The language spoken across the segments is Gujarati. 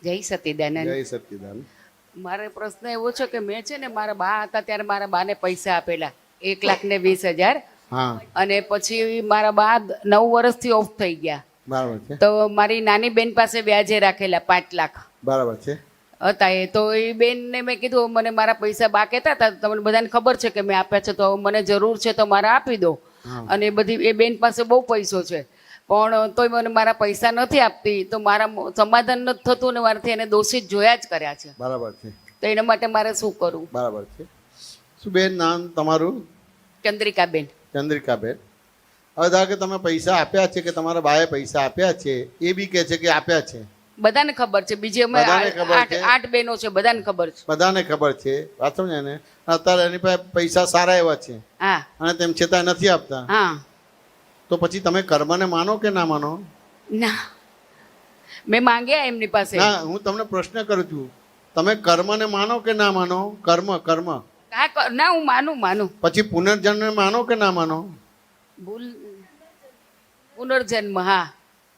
જય સતીદાનંદ. જય સચ્ચિદાનંદ. મારો પ્રશ્ન એવો છે કે મેં છે ને મારા બા હતા ત્યારે મારા બાને પૈસા આપેલા 1,20,000 હા અને પછી મારા બા 9 વર્ષથી ઓફ થઈ ગયા. બરાબર છે. તો મારી નાની બેન પાસે વ્યાજે રાખેલા 5 લાખ બરાબર છે. હતા એ. તો એ બેનને મેં કીધું મને મારા પૈસા બા કહેતા હતા તમને બધાને ખબર છે કે મેં આપ્યા છે તો મને જરૂર છે તો મારા આપી દો. અને બધી એ બેન પાસે બહુ પૈસો છે પણ તોય મને મારા પૈસા નથી આપતી તો મારા સમાધાન નથી થતું ને મારાથી એને દોષિત જોયા જ કર્યા છે. બરાબર છે. તો એના માટે મારે શું કરવું? બરાબર છે. શું બેન નામ તમારું? ચંદ્રિકાબેન. ચંદ્રિકાબેન. હવે ધારો કે તમે પૈસા આપ્યા છે કે તમારા બાએ પૈસા આપ્યા છે એ બી કહે છે કે આપ્યા છે. બધાને ખબર છે. બીજી અમે બધાને ખબર છે. 8 બહેનો છે બધાને ખબર છે. બધાને ખબર છે. વાત સમજ્યા ને? અત્યારે એની પાસે પૈસા સારા એવા છે હા અને તેમ છતાં નથી આપતા. હા તો પછી તમે કર્મને માનો કે ના માનો? ના મેં માંગ્યા એમની પાસે. ના, હું તમને પ્રશ્ન કરું છું, તમે કર્મને માનો કે ના માનો? કર્મ કર્મ ના હું માનું. પછી પુનર્જન્મ માનો કે ના માનો? ભૂલ પુનર્જન્મ. હા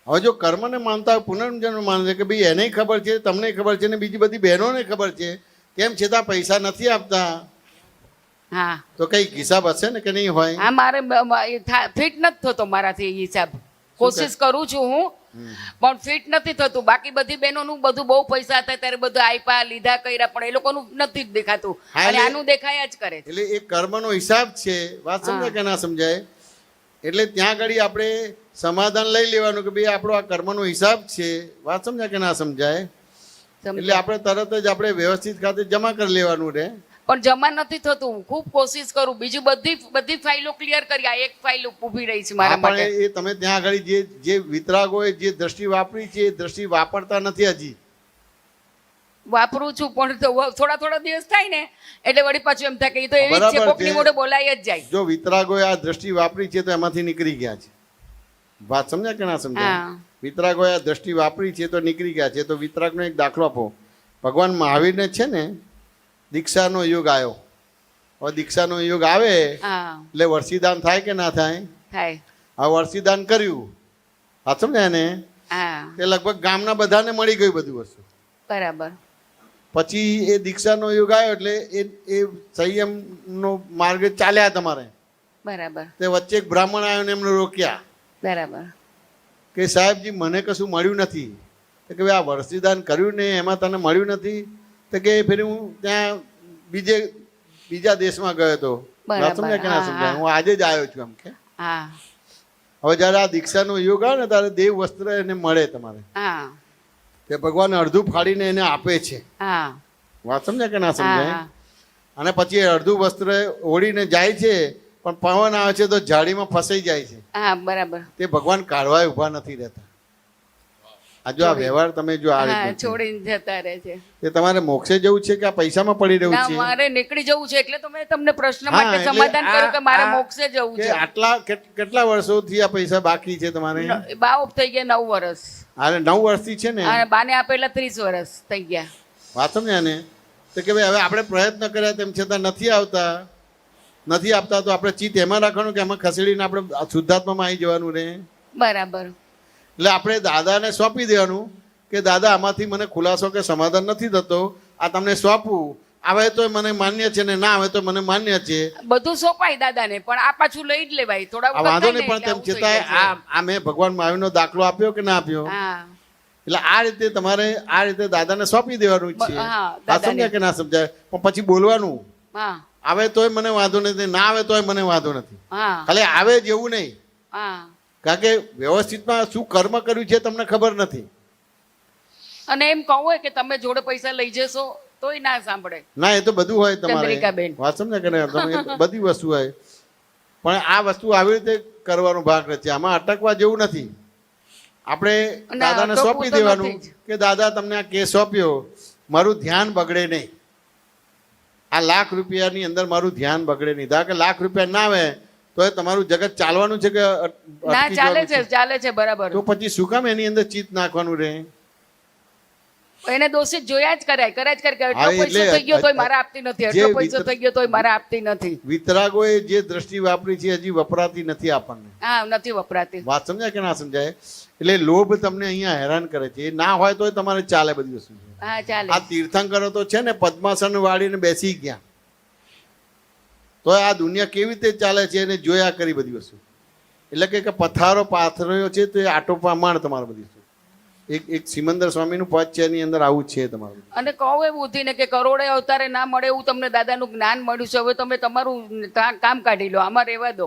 હવે જો કર્મને માનતા હોય, પુનર્જન્મ માને કે ભાઈ એને ખબર છે, તમને ખબર છે ને બીજી બધી બહેનોને ખબર છે, તેમ છતાં પૈસા નથી આપતા, હા તો કઈ હિસાબ હશે ને કે નહીં હોય? હા મારે ફિટ નથી થતો મારાથી એ હિસાબ. કોશિશ કરું છું હું પણ ફિટ નથી થતું. બાકી બધી બહેનોનું બધું બહુ પૈસા હતા ત્યારે બધું આપ્યા લીધા કર્યા પણ એ લોકોનું નથી જ દેખાતું અને આનું દેખાયા જ કરે છે. એટલે એ કર્મનો હિસાબ છે. વાત સમજાય કે ના સમજાય? એટલે ત્યાં આગળ આપણે સમાધાન લઈ લેવાનું કે ભાઈ આપણો આ કર્મનો હિસાબ છે. વાત સમજાય કે ના સમજાય? એટલે આપણે તરત જ આપણે વ્યવસ્થિત ખાતે જમા કરી લેવાનું રહે. પણ જમા નથી થતું. ખૂબ કોશિશ કરું. બીજું બધી ફાઇલો ક્લિયર કરી. આ એક ફાઇલ ઊભી રહી છે મારા માટે. પણ એ તમે ત્યાં આગળ જે વિતરાગોએ જે દ્રષ્ટિ વાપરી છે એ દ્રષ્ટિ વાપરતા નથી હજી. વાપરું છું પણ થોડા દિવસ થાય ને એટલે વળી પાછું એમ થાય કે એ તો એવી જ છે, કોકની મોઢે બોલાય જ જાય. જો વિતરાગોએ આ દ્રષ્ટિ વાપરી છે તો એમાંથી નીકળી ગયા છે. વાત સમજ્યા કે ના સમજ્યા? વિતરાગોએ આ દ્રષ્ટિ વાપરી છે તો નીકળી ગયા છે. તો વિતરાગનો એક દાખલો આપો. ભગવાન મહાવીરને છે ને દીક્ષાનો યુગ આવ્યો. હવે દીક્ષાનો યુગ આવે એટલે વર્ષીદાન થાય કે ના થાય? થાય. હવે વર્ષીદાન કર્યું. વાત સમજ્યા ને? તે લગભગ ગામના બધાને મળી ગયું બધું વસ્તુ. બરાબર. પછી એ દીક્ષાનો યુગ આવ્યો એટલે એ સંયમનો માર્ગ ચાલ્યા તમારે. બરાબર. તે વચ્ચે એક બ્રાહ્મણ આવ્યો ને એમને રોક્યા. બરાબર. કે સાહેબજી મને કશું મળ્યું નથી. તો કે ભાઈ આ વર્ષીદાન કર્યું ને એમાં તને મળ્યું નથી? તો કે ફરી હું ત્યાં બીજા દેશમાં ગયો હતો. સમજાય કે ના સમજાય? હું આજે જ આવ્યો છું એમ કે. હવે જયારે આ દીક્ષાનો યુગ આવે ને ત્યારે દેવ વસ્ત્ર એને મળે તમારે. તે ભગવાન અડધું ફાડીને એને આપે છે. વાત સમજાય કે ના સમજાય? અને પછી અડધું વસ્ત્ર ઓળીને જાય છે પણ પવન આવે છે તો જાળીમાં ફસાઈ જાય છે. બરાબર. તે ભગવાન કાઢવાય ઉભા નથી રહેતા. આ જો આ વ્યવહાર તમે જો આ રીતે છોડીને જતા રહે છે. તે તમારે મોક્ષે જવું છે કે આ પૈસામાં પડી રહ્યું છે? મારે નીકળી જવું છે એટલે તો મેં તમને પ્રશ્ન માટે સમાધાન કર્યું કે મારે મોક્ષે જવું છે. આટલા કેટલા વર્ષોથી આ પૈસા બાકી છે તમારે? બા ઓફ થઈ ગયા 9 વર્ષ. અરે 9 વર્ષથી છે ને? બાને આપેલા 30 વર્ષ થઈ ગયા. વાત સમજ્યા ને? તો કે ભાઈ હવે આપણે પ્રયત્ન કર્યા તેમ છતાં નથી આપતા તો આપણે ચિત્ત એમાં રાખવાનું કે એમાં ખસેડીને આપણે શુદ્ધાત્મામાં આવી જવાનું રહે. બરાબર. એટલે આપણે દાદાને સોંપી દેવાનું કે દાદા આમાંથી મને ખુલાસો કે સમાધાન નથી થતો, આ તમને સોંપવું. આવે તો મને માન્ય છે ને ના આવે તો મને માન્ય છે. બધું સોંપાય દાદાને પણ આ પાછું લઈ જ લેવાય. થોડા વાંધો નહીં પણ તેમ છતાંય આ મેં ભગવાન મહાવીરનો દાખલો આપ્યો કે ના આપ્યો? એટલે આ રીતે તમારે આ રીતે દાદાને સોંપી દેવાનું છે. આ સમજાય કે ના સમજાય? પણ પછી બોલવાનું આવે તોય મને વાંધો નથી, ના આવે તોય મને વાંધો નથી. ખાલી આવે જેવું નહીં. કારણ કે વ્યવસ્થિતમાં શું કર્મ કર્યું છે તમને ખબર નથી. અને એમ કહું હોય કે તમે જોડે પૈસા લઈ જશો તોય ના સાંભળે. ના, એ તો બધું હોય તમારે. વાત સમજે કે બધી વસ્તુ હોય પણ આ વસ્તુ આવી રીતે કરવાનો ભાગ નથી. આમાં અટકવા જેવું નથી. આપણે દાદાને સોંપી દેવાનું કે દાદા તમને આ કેસ સોંપ્યો, મારું ધ્યાન બગડે નહીં. આ લાખ રૂપિયાની અંદર મારું ધ્યાન બગડે નહીં. ધારો કે લાખ રૂપિયા ના આવે તો એ તમારું જગત ચાલવાનું છે કે ના ચાલે છે? ચાલે છે. બરાબર. તો પછી શું કામ એની અંદર ચિત્ત નાખવાનું રહે? એને દોષિત જોયા જ કરાય હા, એટલો એટલે પૈસો થઈ ગયો તોય મારા આપતી નથી, જે એટલો પૈસો થઈ ગયો તોય મારા આપતી નથી. વિતરાગોએ જે દ્રષ્ટિ વાપરી છે હજી વપરાતી નથી આપણને. હા, નથી વપરાતી. વાત સમજાય કે ના સમજાય? એટલે લોભ તમને અહીંયા હેરાન કરે છે. એ ના હોય તો તમારે ચાલે બધી વસ્તુ. હા, ચાલે. આ તીર્થંકરો તો છે ને પદ્માસન વાળીને બેસી ગયા, તો આ દુનિયા કેવી રીતે ચાલે છે એને જોયા કરી બધી વસ્તુ. એટલે કે પથારો પાથર્યો છે તો એ આટો પ્રમાણ તમારે બધી વસ્તુ. એક સિમંદર સ્વામીનું પદ છે એની અંદર આવું છે તમારું. અને કહું એ બુદ્ધિને કે કરોડે અવતારે ના મળે એવું તમને દાદાનું જ્ઞાન મળ્યું છે, હવે તમે તમારું કામ કાઢી લો, આમાં રહેવા દો.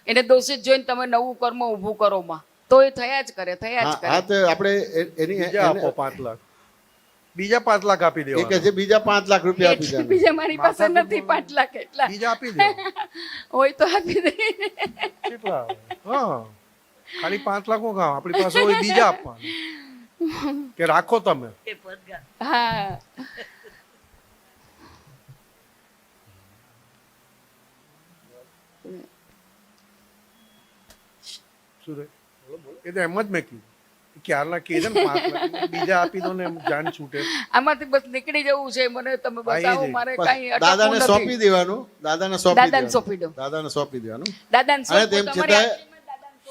એને દોષિત જોઈને તમે નવું કર્મ ઊભું કરો માં, તો એ થયા જ કરે. હા, તો આપણે એની આપો 5 લાખ, બીજા 5 લાખ આપી એ દેવા. કહે છે બીજા 5 લાખ રૂપિયા આપી એટલે દે. બીજા મારી પાસે નથી 5 લાખ એટલા, બીજા આપી દેવા. હોય તો આપી દે. કેટલા? હા, ખાલી 5 લાખ નું કામ આપણી પાસે હોય, બીજા આપવાના કે રાખો તમે. હા, શું રે? એ તો એમ જ મેં કીધું ક્યારના કે છે ને 5 લાખ બીજા આપી દો ને, એમ જાન છૂટે. આમાંથી બસ નીકળી જવું છે મને, તમે બતાવો. મારે કઈ દાદાને સોંપી દેવાનું. દાદાને સોંપી દાદાને સોંપી દો. દાદાને સોંપી દેવાનું. દાદાને અને સોંપો, તેમ તમારી છતાં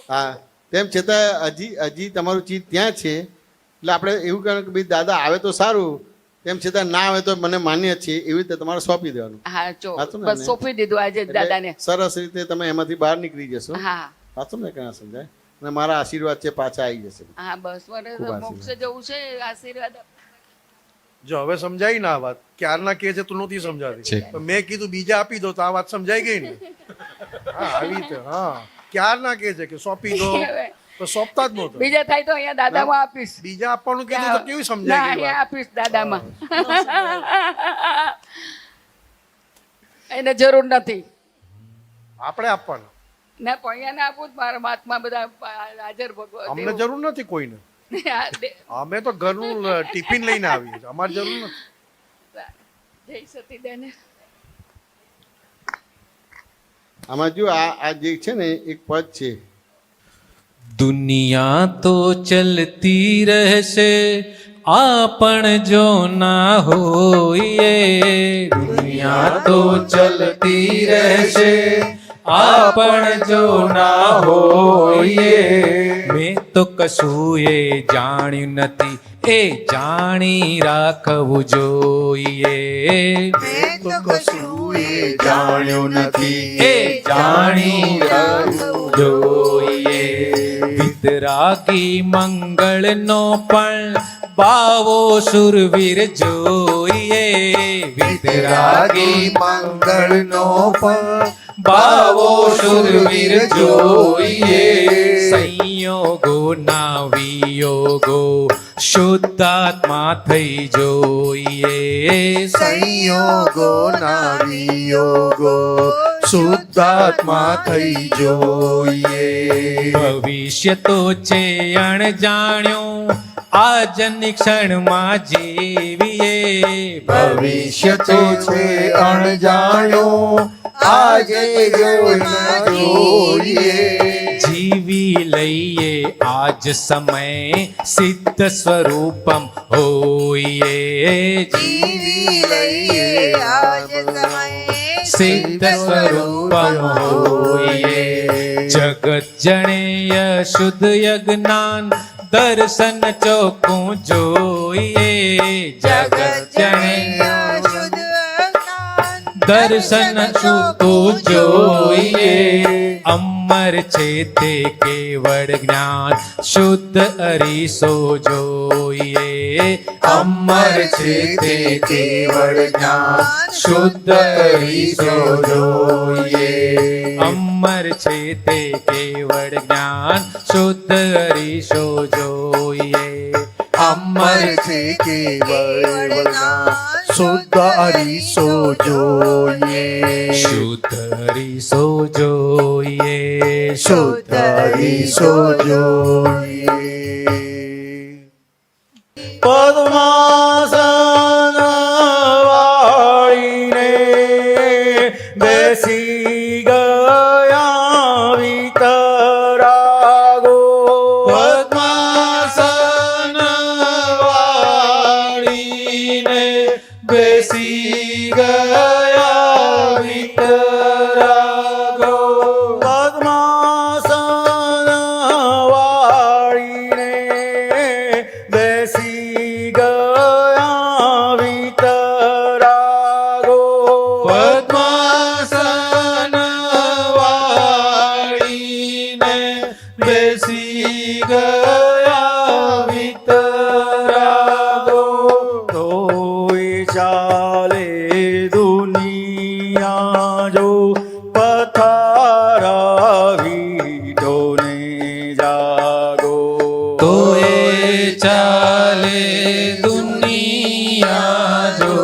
હા, તેમ છતાં હજી તમારું ચીજ ત્યાં છે. એટલે આપણે એવું કહેવાનું કે ભાઈ દાદા આવે તો સારું, તેમ છતાં ના આવે તો મને માન્ય છે, એવી રીતે તમારે સોંપી દેવાનું. હા, જો સાચું ને? બસ સોંપી દીધું આજે એટલે દાદાને. સરસ રીતે તમે એમાંથી બહાર નીકળી જશો. હા, સાચું ને? ક્યાં સમજાય? અને મારા આશીર્વાદ છે પાછા આવી જશે. હા, બસ મને ખૂબ આશીર્વાદ. મોક્ષે જવું છે, આશીર્વાદ આપો. જો હવે સમજાઈ ને આ વાત, ક્યારના કે છે તું નહોતી સમજાતી, તો મેં કીધું બીજા આપી દો તો આ વાત સમજાઈ ગઈ ને. હા, આવી રીતે. હા, ક્યારના કે છે કે સોંપી દો તો સોંપતા જ નહોતો. બીજા થાય તો અહીંયા દાદામાં આપીશ. બીજા આપવાનું કીધું તો કેવી સમજાય ગઈ અહીંયા વાત? આપીશ દાદામાં. એને જરૂર નથી આપણે આપવાનું. ના, પણ અહીંયા આપું જ. મારા મહાત્મા બધા હાજર ભગવાન. અમને જરૂર નથી કોઈને. અમે તો ઘરનું ટિફિન લઈને આવીએ છીએ, અમારે જરૂર નથી. જય સતીદાન. આમાં જો આ જે છે ને એક પદ છે, दुनिया तो चलती रहसे आपण जो ना होइए, दुनिया तो चलती रहसे आपण जो ના હોઈએ. મેં તો કશું એ જાણ્યું નથી, એ જાણી રાખવું જોઈએ. મેં તો કશું એ જાણ્યું નથી, એ જાણી રાખવું જોઈએ. વિતરાગી મંગળનો પણ બાવો સુરવીર જોઈએ. વિતરાગી મંગળનો પણ બાવો સુરવીર જોઈએ. સંયોગો ના વિયોગો શુદ્ધાત્મા થઈ જોઈએ. સંયોગો ના વિયોગો શુદ્ધાત્મા થઈ જોઈએ. ભવિષ્ય તો છે અણજાણ્યું, આજની ક્ષણમાં જીવીએ. ભવિષ્ય તો છે અણજાણ્યો, આજે જોઈએ. જીવી લઈએ આજ સમય, સિદ્ધ સ્વરૂપમ હોઈએ. જીવી લઈએ આજ સમય, સિદ્ધ સ્વરૂપમ હોઈએ. જગત જણેય શુદ્ધ યજ્ઞાન, દર્શન ચોખ્ખું જોઈએ. જગત જણેય શુદ્ધ જ્ઞાન, દર્શન ચોખ્ખું જોઈએ. અમર છે તે કેવળ જ્ઞાન, શુદ્ધ અરીસો જોઈએ. અમર છે તે કેવળ જ્ઞાન, શુદ્ધ અરીસો જોઈએ. અમર છે તે કેવળ જ્ઞાન, શુદ્ધ અરીસો જોઈએ. અમર છે કેવળ જ્ઞાન, શુદ્ધ અરીસો જોઈએ. શુદ્ધ અરીસો જોઈએ. શુદ્ધ અરીસો જોઈએ. પદ્માસન વાળીને બેસી ગયા વિતરાગો. પદ્માસન બેસી ગયા વિતરાગો પદ્માસન વાળીને બેસી ગયા વિતરાગો પદ્માસન વાળીને બેસી ગયા વિતરાગો તોય ચાલે દુનિયા જો પથારા વીટોને જાગો તો એ ચાલે દુનિયા જો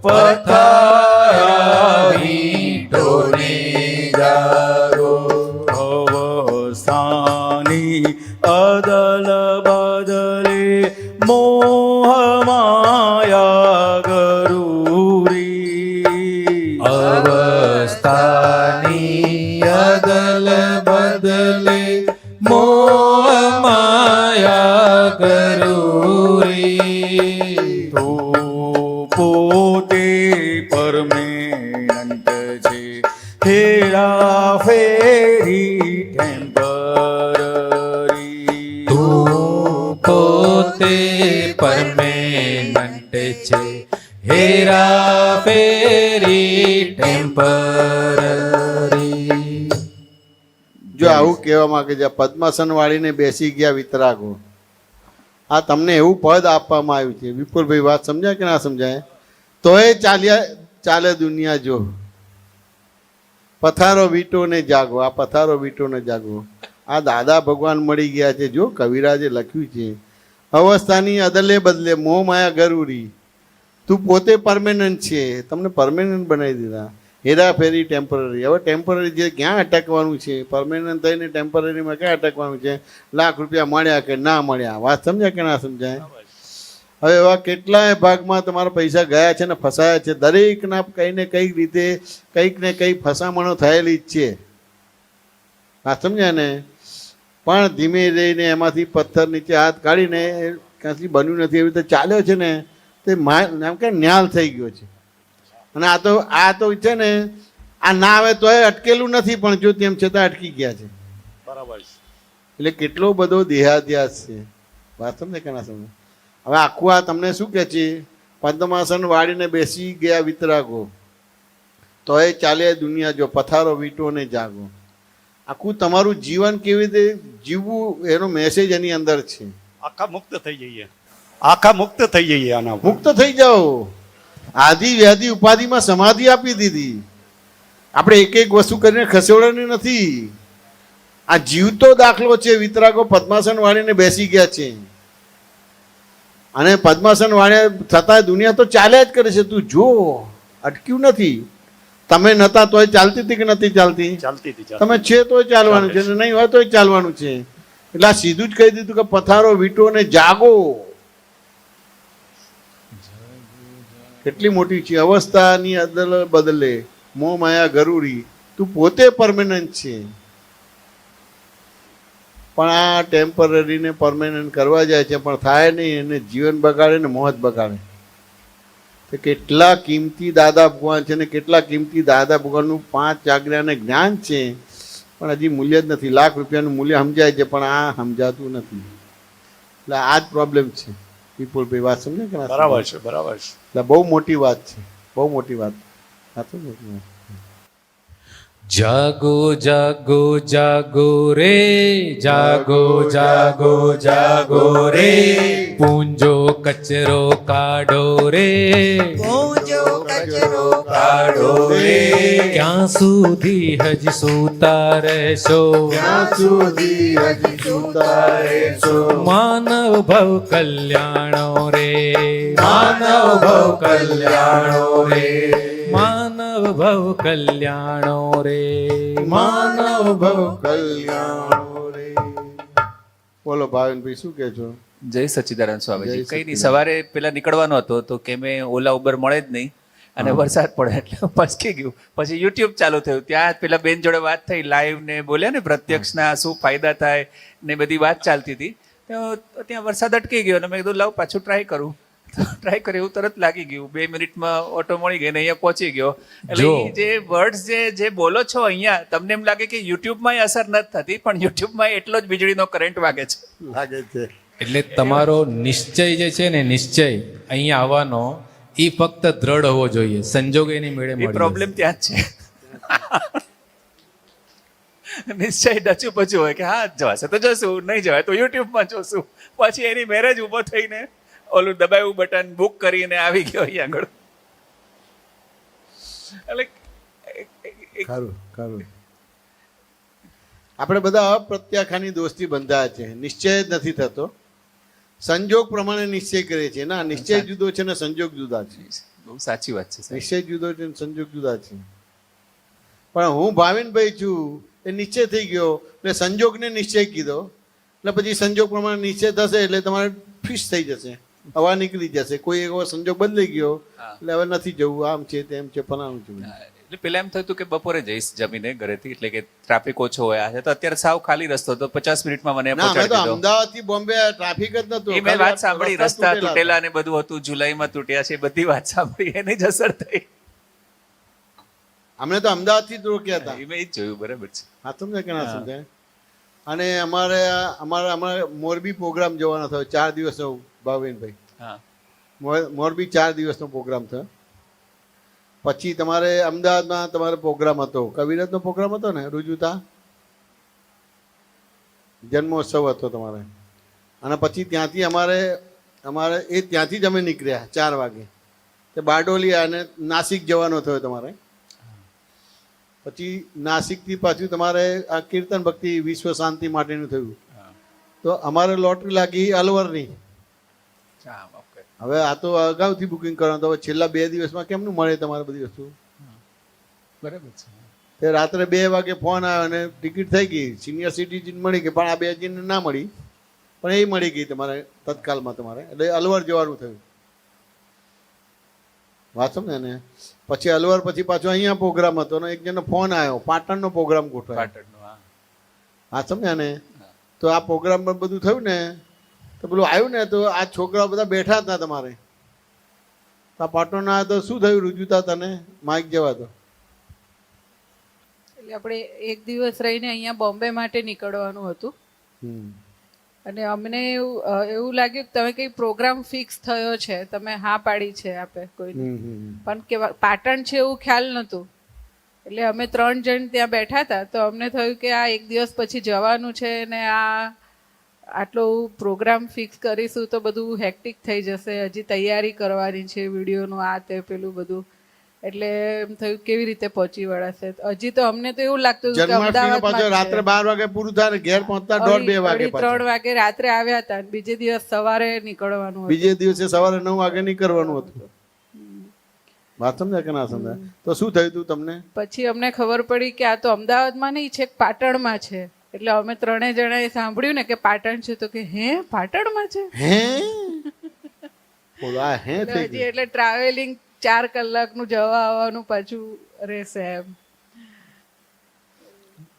પથારા વીટોને જાગો અવસ્થાની અદલ બદલે મોહ માયા ગરૂરી અવસ્થાની અદલ બદલે મોહ માયા ગરૂરી તું પોતે પરમેનન્ટ છે હેરા ફેરી ટેમ્પરરી તું પોતે પરમેનન્ટ છે હેરા ફેરી ટેમ્પરરી જો આવું કહેવા માંગે છે પદ્માસન વાળીને બેસી ગયા વિતરાગો, આ તમને એવું પદ આપવામાં આવ્યું છે. વિપુલભાઈ વાત સમજાય કે ના સમજાય? તોય ચાલે દુનિયા જો પથારો વીટો ને જાગો. આ પથારો વીટો ને જાગો, આ દાદા ભગવાન મળી ગયા છે. જો કવિરાજે લખ્યું છે અવસ્થાની અદલે બદલે મોહ માયા ગરૂરી. તું પોતે પરમેનન્ટ છે, તમને પરમેનન્ટ બનાવી દીધા. હેરાફેરી ટેમ્પરરી. હવે ટેમ્પરરી જે ક્યાં અટકવાનું છે, પરમેનન્ટ થઈને ટેમ્પરરીમાં ક્યાં અટકવાનું છે? લાખ રૂપિયા મળ્યા કે ના મળ્યા, વાત સમજાય કે ના સમજાય? હવે એવા કેટલાય ભાગમાં તમારા પૈસા ગયા છે ને ફસાયા છે. દરેકના કંઈ ને કંઈક રીતે કંઈક ને કંઈક ફસામણો થયેલી જ છે, વાત સમજાય ને? પણ ધીમે રહીને એમાંથી પથ્થર નીચે હાથ કાઢીને ક્યાંથી બન્યું નથી એવી રીતે ચાલ્યો છે ને, તે એમ કે ન્યાલ થઈ ગયો છે. અને આ તો છે ને, આ ના આવે તોય અટકેલું નથી, પણ જો તેમ છતાં અટકી ગયા છે. બરાબર. એટલે કેટલો બધો દેહાદ્યાસ છે, વાત સમજે કે ના સમજે? હવે આખું આ તમને શું કહે છે? પદ્માસન વાળીને બેસી ગયા વિતરાગો, તોય ચાલે દુનિયા જો પથારો વીટો ને જાગો. આખું તમારું જીવન કેવી રીતે જીવવું એનો મેસેજ એની અંદર છે. આખા મુક્ત થઈ જઈએ, આખા મુક્ત થઈ જઈએ. આના મુક્ત થઈ જાઓ. આદિ વ્યાધિ ઉપાધિમાં સમાધિ આપી દીધી. આપણે એક એક વસ્તુ કરીને ખસેડવાની નથી. આ જીવતો દાખલો છે. વિતરાગો પદ્માસન વાળીને બેસી ગયા છે, અને પદ્માસન વાળે છતાં દુનિયા તો ચાલ્યા જ કરે છે. તું જો, અટક્યું નથી. તમે નતા તોય ચાલતી હતી કે નથી ચાલતી? ચાલતી હતી. તમે છે તોય ચાલવાનું છે, નહીં હોય તોય ચાલવાનું છે. એટલે આ સીધું જ કહી દીધું કે પથારો વીટો ને જાગો. કેટલી મોટી છે અવસ્થાની અદલ બદલે મોહ માયા ગરૂરી. તું પોતે પરમેનન્ટ છે, પણ આ ટેમ્પરરીને પરમેનન્ટ કરવા જાય છે, પણ થાય નહીં. એને જીવન બગાડે ને મોહ જ બગાડે. તો કેટલા કિંમતી દાદા ભગવાન છે ને કેટલા કિંમતી દાદા ભગવાનનું 5 આજ્ઞાને જ્ઞાન છે, પણ હજી મૂલ્ય જ નથી. લાખ રૂપિયાનું મૂલ્ય સમજાય છે, પણ આ સમજાતું નથી. એટલે આ જ પ્રોબ્લેમ છે. વિપુલભાઈ વાત સમજે કે ના? બરાબર છે, બરાબર છે. એટલે બહુ મોટી વાત છે, બહુ મોટી વાત. જાગો જાગો જાગો રે, જાગો જાગો જાગો રે, પૂંજો કચરો કાઢો રે, પૂંજો કચરો કાઢો રે. ક્યાં સુધી હજી સૂતા રહેશો, ક્યાં સુધી હજી સૂતા રહેશો? માનવ ભવ કલ્યાણો રે, માનવ ભવ કલ્યાણો રે, માનવ ભવ કલ્યાણો રે, માનવ ભવ કલ્યાણો રે. બોલો ભાવિનભાઈ, શું કહે છો? જય સચ્ચિદાનંદ સ્વામીજી. જય કઈ નહીં, સવારે પેલા નીકળવાનો હતો તો કે મેં ઓલા ઉબર મળે જ નહીં, અને વરસાદ પડે એટલે પચકી ગયું. પછી યુટ્યુબ ચાલુ થયું, ત્યાં પેલા બેન જોડે વાત થઈ, લાઈવ ને બોલ્યા ને પ્રત્યક્ષના શું ફાયદા થાય ને બધી વાત ચાલતી હતી. તો ત્યાં વરસાદ અટકી ગયો અને મેં કીધું લાવ પાછું ટ્રાય કરું. ટ્રાય કર્યું એવું તરત લાગી ગયું, 2 મિનિટમાં ઓટો મળી ગઈ ને અહીંયા પહોંચી ગયો. એટલે જો. ઈ જે વર્ડ્સ જે બોલો છો અહીંયા, તમને એમ લાગે કે યુટ્યુબમાં અસર નથી થતી, પણ યુટ્યુબમાં એટલો જ વીજળીનો કરંટ વાગે છે. લાગે છે. એટલે તમારો નિશ્ચય જે છે ને, નિશ્ચય અહીંયા આવવાનો એ ફક્ત દ્રઢ હોવો જોઈએ, સંજોગ એની મેળે એ મળી પ્રોબ્લેમ ત્યાં જ છે. નિશ્ચય ડચું પચું હોય કે હા જવાશે તો જશું, નહીં જવાય તો યુટ્યુબમાં જોશું. પછી એની મેરેજ ઊભો થઈને ઓલું દબાવ્યું બટન, બુક કરીને આવી ગયો અહીં આગળ. એટલે ખરું ખરું. આપણે બધા અપ્રત્યાખાની દોસ્તી બંધાયા છે, નિશ્ચય જ નથી થતો, સંજોગ પ્રમાણે નિશ્ચય કરીએ છીએ. ના, નિશ્ચય જુદો છે ને સંજોગ જુદા છે. બહુ સાચી વાત છે સાહેબ. નિશ્ચય જુદો છે ને સંજોગ જુદા છે. પણ હું ભાવિનભાઈ છું એ નિશ્ચય થઈ ગયો એટલે સંજોગને નિશ્ચય કીધો, એટલે પછી સંજોગ પ્રમાણે નિશ્ચય થશે એટલે તમારે ફિક્સ થઈ જશે, હવા નીકળી જશે. કોઈ એવો સંજોગ બદલાઈ ગયો એટલે હવે નથી જવું, આમ છે તેમ છે ફલાણું છે. એટલે પેલા એમ થતું કે બપોરે જઈશ જમીને ઘરેથી, એટલે કે ટ્રાફિક ઓછો હોય આ છે. તો અત્યારે સાવ ખાલી રસ્તો, તો 50 મિનિટમાં મને ના, અમે પહોંચાડી તો દીધો. અમદાવાદ થી બોમ્બે ટ્રાફિક જ નતું. એ મેં વાત સાંભળી, રસ્તા તૂટેલા તૂટેલા ને બધું હતું, જુલાઈમાં તૂટ્યા છે, બધી વાત સાંભળી, એની જ અસર થઈ. હતા. અમને તો અમદાવાદ થી જ રોક્યા હતા. એ મેં એ જ જોયું, બરાબર છે. હા, સમજાય કે ના સમજાય? અને અમારે મોરબી પ્રોગ્રામ જવાનો થયો 4 દિવસનો, ભાવિનભાઈ. હા, મોરબી 4 દિવસનો પ્રોગ્રામ થયો. પછી તમારે અમદાવાદમાં તમારે પ્રોગ્રામ હતો, કવિરતનો પ્રોગ્રામ હતો ને, રુજુતા જન્મોત્સવ હતો તમારે. અને પછી ત્યાંથી અમારે ત્યાંથી જ અમે નીકળ્યા 4 વાગે, તે બારડોલી અને નાસિક જવાનો થયો તમારે. પછી નાસિકથી પાછું તમારે આ કીર્તન ભક્તિ વિશ્વ શાંતિ માટેનું થયું. તો અમારે લોટરી લાગી અલવરની. હા, ઓકે. હવે આ તો અગાઉથી બુકિંગ કરવાનું, તો હવે છેલ્લા 2 દિવસમાં કેમનું મળે તમારે બધી વસ્તુ? બરાબર છે. તે રાત્રે 2 વાગે ફોન આવ્યો અને ટિકિટ થઈ ગઈ, સિનિયર સિટીઝન મળી ગઈ, પણ આ 2 જણને ના મળી, પણ એ મળી ગઈ તમારે તત્કાલમાં તમારે. એટલે અલવર જવાનું થયું. વાત સમજે ને? પછી અલવર પછી પાછો અહીંયા પ્રોગ્રામ હતો ને એક જણનો ફોન આવ્યો, પાટણનો પ્રોગ્રામ ગોઠવાયો. પાટણનું, હા. હા, સમજ્યા ને? તો આ પ્રોગ્રામમાં બધું થયું ને, તો પેલું આવ્યું ને, તો આ છોકરાઓ બધા બેઠા હતા તમારે. તો આ પાટણના તો શું થયું રુજુતા તને? માઇક જવા દો. એટલે આપણે એક દિવસ રહીને અહીંયા બોમ્બે માટે નીકળવાનું હતું. અને અમને એવું લાગ્યું કે તમે કઈ પ્રોગ્રામ ફિક્સ થયો છે, તમે હા પાડી છે આપે કોઈ, પણ કે પાટણ છે એવું ખ્યાલ નહોતું. એટલે અમે 3 જણ ત્યાં બેઠા હતા, તો અમને થયું કે આ એક દિવસ પછી જવાનું છે ને આ આટલો પ્રોગ્રામ ફિક્સ કરીશું તો બધું હેક્ટિક થઈ જશે, હજી તૈયારી કરવાની છે વિડીયોનું, આ તે પેલું બધું. એટલે એમ થયું કેવી રીતે પહોંચી વળાશે. હજી તો અમને તો એવું લાગતું હતું કે જન્માષ્ટમી પાછો અમદાવાદમાં રાત્રે 12 વાગે પૂરું થાય ને ઘેર પહોંચતા 1:30-2 વાગે 3 વાગે રાત્રે આવ્યા હતા, બીજે દિવસ સવારે નીકળવાનું હતું. બીજે દિવસે સવારે 9 વાગે નીકળવાનું હતું. વાત સમજાય કે ના સમજાય? તો શું થયું તું તમને? પછી અમને ખબર પડી કે આ તો અમદાવાદમાં નહીં, છેક પાટણમાં છે. એટલે અમે 3 જણાએ સાંભળ્યું ને કે પાટણ છે, તો કે હે પાટણમાં છે. હે બોલો, આ હે થઈ હજી એટલે ટ્રાવેલિંગ 4 કલાકનું જવા આવવાનું પાછું રહેશે એમ.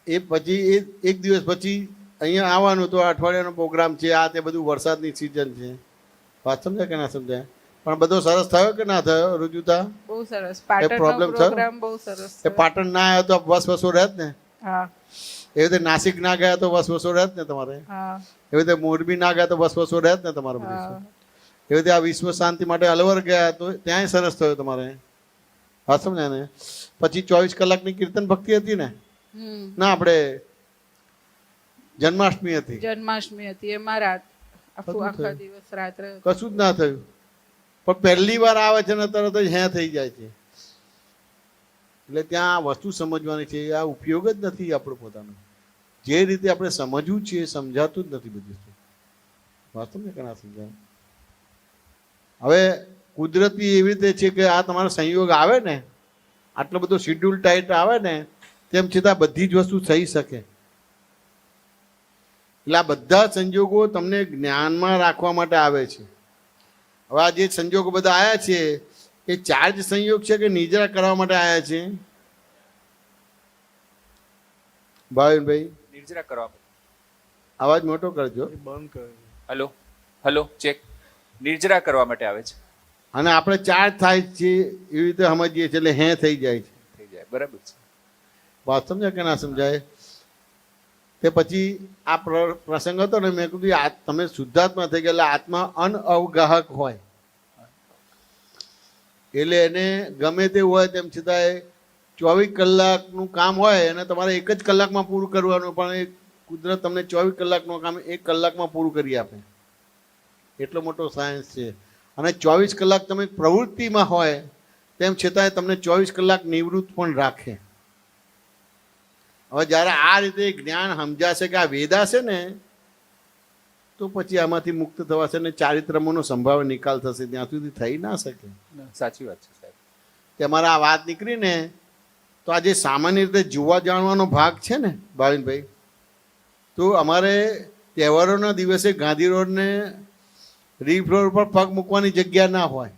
એ પછી એક દિવસ પછી અહીંયા આવવાનું, તો અઠવાડિયાનો પ્રોગ્રામ છે, આ તે બધું વરસાદની સિઝન છે. વાત સમજાય કે ના સમજાય? પણ બધો સરસ થયો કે ના થયો રુજુતા? બહુ સરસ. problem પાટણનો થયો? પ્રોગ્રામ બહુ સરસ. એ પાટણ ના આવ્યો તો વસવસો રહેત ને? હા એવી રીતે નાસિક ના ગયા તો વસવસો રહેત ને તમારે? હા એવી રીતે મોરબી ના ગયા તો વસવસો રહેત ને તમારે બધું? હા. એવી રીતે આ વિશ્વ શાંતિ માટે અલવર ગયા તો ત્યાંય સરસ થયો તમારે. હા, સમજ્યા ને? પછી 24 કલાકની કીર્તન ભક્તિ હતી ને? ના, આપણે જન્માષ્ટમી હતી. જન્માષ્ટમી હતી, એમાં આખા દિવસ રાત્રે કશું જ ના થયું. પણ પહેલી વાર આવે છે ને તરત જ હે થઈ જાય છે. એટલે ત્યાં આ વસ્તુ સમજવાની છે, આ ઉપયોગ જ નથી આપણો પોતાનો. જે રીતે આપણે સમજવું છે એ સમજાતું જ નથી બધી વસ્તુ. વાસ્તવમાં કે ના સમજાય? હવે કુદરતી એવી રીતે છે કે આ તમારો સંયોગ આવે ને, આટલો બધો શિડ્યુલ ટાઈટ આવે ને, તેમ છતાં બધી જ વસ્તુ થઈ શકે. એટલે આ બધા સંજોગો તમને જ્ઞાનમાં રાખવા માટે આવે છે. હવે આ જે સંજોગો બધા આવ્યા છે એ ચાર્જ સંયોગ છે કે નિદ્રા કરવા માટે આવ્યા છે? ભાવિનભાઈ નિર્જરા કરવા. અવાજ મોટો કરજો. બંધ કરે. Hello hello check. નિર્જરા કરવા માટે આવે છે. અને આપણે ચાર્જ થાય છે એવી રીતે સમજીએ છીએ એટલે હે થઈ જાય છે. થઈ જાય, બરાબર છે. વાત સમજાય કે ના સમજાય? તે પછી આ પ્રસંગ હતો ને, મેં કીધું તમે શુદ્ધાત્મા થઈ ગયા એટલે આત્મા અનઅવગાહક હોય, એટલે એને ગમે તે હોય તેમ છતાંય 24 કલાકનું કામ હોય અને તમારે 1 જ કલાકમાં પૂરું કરવાનું, પણ એ કુદરત તમને 24 કલાકનું કામ 1 કલાકમાં પૂરું કરી આપે. એટલો મોટો સાયન્સ છે. અને 24 કલાક તમે પ્રવૃત્તિમાં હોય તેમ છતાંય તમને 24 કલાક નિવૃત્ત પણ રાખે. હવે જ્યારે આ રીતે જ્ઞાન સમજાશે કે આ વેદા છે ને, તો પછી આમાંથી મુક્ત થવાશે ને ચારિત્રમોનો સંભાવ નિકાલ થશે. ત્યાં સુધી થઈ ના શકે. સાચી વાત છે સાહેબ. કે અમારે આ વાત નીકળી ને, તો આજે સામાન્ય રીતે જોવા જાણવાનો ભાગ છે ને ભાવિનભાઈ, તો અમારે તહેવારોના દિવસે ગાંધી રોડને રિંગ રોડ પર પગ મૂકવાની જગ્યા ના હોય.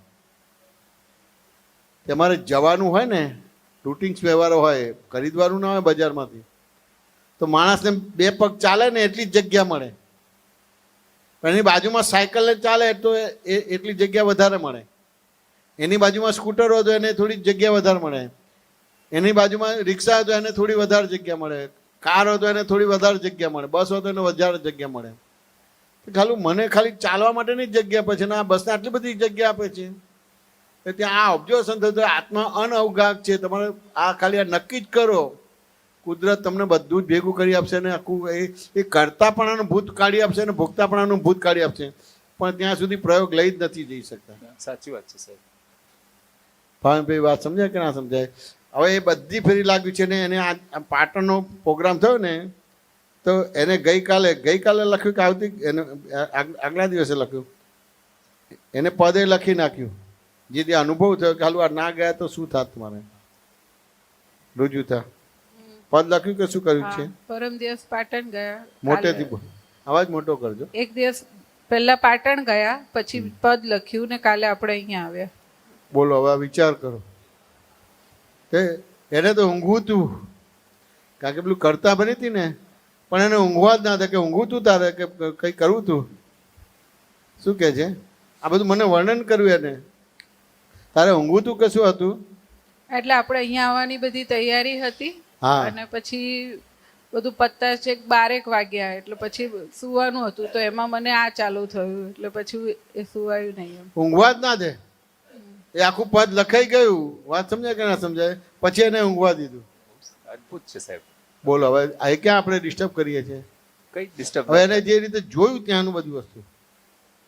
તમારે જવાનું હોય ને, રૂટિંગ્સ વ્યવહારો હોય, ખરીદવાનું ના હોય બજારમાંથી, તો માણસને 2 પગ ચાલે ને એટલી જ જગ્યા મળે. પણ એની બાજુમાં સાયકલ ચાલે તો એટલી જગ્યા વધારે મળે. એની બાજુમાં સ્કૂટર હોય તો એને થોડી જગ્યા વધારે મળે. એની બાજુમાં રિક્ષા હોય તો એને થોડી વધારે જગ્યા મળે. કાર હોય તો એને થોડી વધારે જગ્યા મળે. બસ હોય તો એને વધારે જગ્યા મળે. મને ખાલી ચાલવા માટેની જ જગ્યા આપે છે ને આ બસને આટલી બધી જગ્યા આપે છે. ત્યાં આ ઓબ્ઝર્વેશન થયું તો આત્મા અનઅવગાહક છે. તમારે આ ખાલી આ નક્કી જ કરો, કુદરત તમને બધું જ ભેગું કરી આપશે ને આખું એ કરતાપણાનું ભૂત કાઢી આપશે ને ભોગતાપણાનું ભૂત કાઢી આપશે. પણ ત્યાં સુધી પ્રયોગ લઈ જ નથી જઈ શકતા. સાચી વાત છે સાહેબ. ભાઈ વાત સમજાય કે ના સમજાય? હવે એ બધી ફેરી લાગ્યું છે ને, એને આ પાટણનો પ્રોગ્રામ થયો ને, તો એને ગઈકાલે લખ્યું કે આવતી એને આગલા દિવસે લખ્યું, એને પદે લખી નાખ્યું. જે અનુભવ થયો કે હાલું આ ના ગયા તો શું થાત તમારે રુજુ થા. પદ લખ્યું કે શું કર્યું છે? પરમ દિવસ પાટણ ગયા. મોટેથી અવાજ મોટો કરજો. 1 દિવસ પહેલા પાટણ ગયા, પછી પદ લખ્યું ને કાલે આપણે અહીંયા આવ્યા. બોલો હવે વિચાર કરો. તે એને તો ઊંઘવું તું, કારણ કે પેલું કરતા બની હતી ને, પણ એને ઊંઘવા જ ના થાય કે ઊંઘવું તું તારે કે કંઈ કરવું તું. શું કહે છે? આ બધું મને વર્ણન કર્યું એને. તારે ઊંઘવું તું કે શું હતું? એટલે આપણે અહીંયા આવવાની બધી તૈયારી હતી. હા. અને પછી બધું પત્તા છે 12 વાગ્યા, એટલે પછી સુવાનું હતું, તો એમાં મને આ ચાલુ થયું, એટલે પછી એ સુવાયું નહીં. એમ ઊંઘવા જ ના દે. એ આખું પદ લખાઈ ગયું. વાત સમજાય કે ના સમજાય? પછી એને ઊંઘવા દીધું. અદ્ભુત છે સાહેબ. બોલો હવે આ ક્યાં આપણે ડિસ્ટર્બ કરીએ છીએ? કઈ ડિસ્ટર્બ? હવે એને જે રીતે જોયું ત્યાંનું બધી વસ્તુ,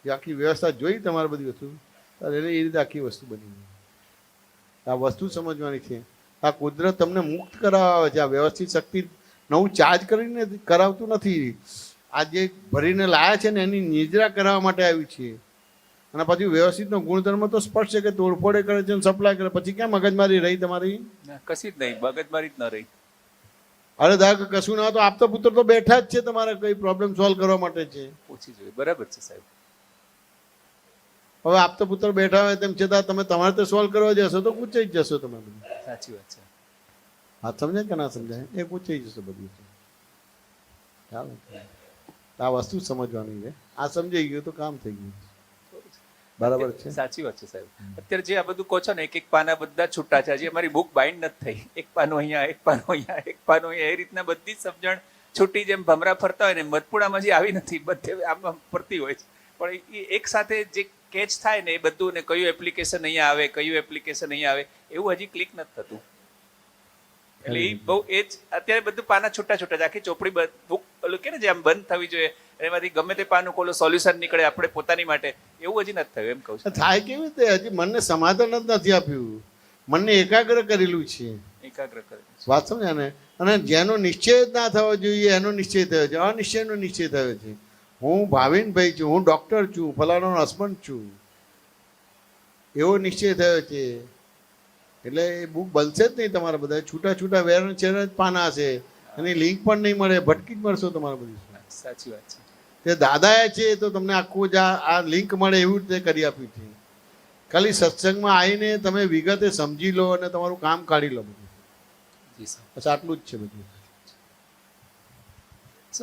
જે આખી વ્યવસ્થા જોઈ તમારી બધી વસ્તુ, ત્યારે એને એ રીતે આખી વસ્તુ બની. આ વસ્તુ સમજવાની છે. આ કુદરત તમને મુક્ત કરાવે છે. આ વ્યવસ્થિત શક્તિ નવું ચાર્જ કરીને કરાવતું નથી. આ જે ભરીને લાયા છે ને એની નિદ્રા કરાવવા માટે આવ્યું છે. અને પછી વ્યવસ્થિતનો ગુણધર્મ તો સ્પષ્ટ છે કે તોડફોડે કરે છે, સપ્લાય કરે. પછી ક્યાં મગજમારી રહી તમારી? કશી જ નહીં, મગજમારી જ ન રહી. અરે દાગ કશું ના તો આપતા પુત્ર તો બેઠા જ છે તમારે કઈ પ્રોબ્લેમ સોલ્વ કરવા માટે છે. પૂછી જોઈએ. બરાબર છે સાહેબ. હવે આપતા પુત્ર બેઠા હોય તેમ છતાં તમે તમારે તો સોલ્વ કરવા જશો તો પૂછાઈ જ જશો તમે બધું. સાચી વાત છે. હા સમજાય કે ના સમજાય? એ પૂછાઈ જશો બધું. ચાલો, આ વસ્તુ સમજવાની છે. આ સમજાઈ ગયું તો કામ થઈ ગયું. બરાબર છે. સાચી વાત છે સાહેબ. અત્યારે જે આ બધું કહો છો ને, એક પાના બધા છૂટા છે. હજી અમારી બુક બાઇન્ડ નથી થઈ. એક પાનું અહીંયા, એક પાનું અહીંયા, એક પાનું અહીંયા, એ રીતના બધી જ સમજણ છૂટી જેમ ભમરા ફરતા હોય ને, મધપુડામાં હજી આવી નથી. બધે આમ ફરતી હોય છે. પણ એ એક સાથે જે કેચ થાય ને, એ બધું ને કયું એપ્લિકેશન અહીંયા આવે, કયું એપ્લિકેશન અહીંયા આવે, એવું હજી ક્લિક નથી થતું. એટલે એ બહુ એ જ અત્યારે બધું પાના છૂટા છૂટા છે. આખી ચોપડી બુક ઓલું કે ને જે આમ બંધ થવી જોઈએ, એમાંથી ગમે તે પાનું ખોલો સોલ્યુશન નીકળે આપણે પોતાની માટે, એવું હજી નથી થયું. એમ કહું છું. થાય કેવી રીતે? હજી મનને સમાધાન જ નથી આપ્યું. મનને એકાગ્ર કરેલું છે. એકાગ્ર કરે. વાત સમજ્યા ને? અને જેનો નિશ્ચય જ ના થવો જોઈએ એનો નિશ્ચય થયો છે. અનિશ્ચયનો નિશ્ચય થયો છે. હું ભાવિનભાઈ છું, હું ડૉક્ટર છું, ફલાનો હસબન્ડ છું, એવો નિશ્ચય થયો છે. એટલે એ બુક બનશે જ નહીં. તમારા બધા છૂટા છૂટા વેરણ છે જ પાના હશે. એની લિંક પણ નહીં મળે. ભટકી જ મળશો તમારે બધી. સાચી વાત છે. તે દાદાએ છે તો તમને આખું જ આ લિંક મળે એવું રીતે કરી આપ્યું છે. ખાલી સત્સંગમાં આવીને તમે વિગતે સમજી લો અને તમારું કામ કાઢી લો બધું. બસ આટલું જ છે બધું.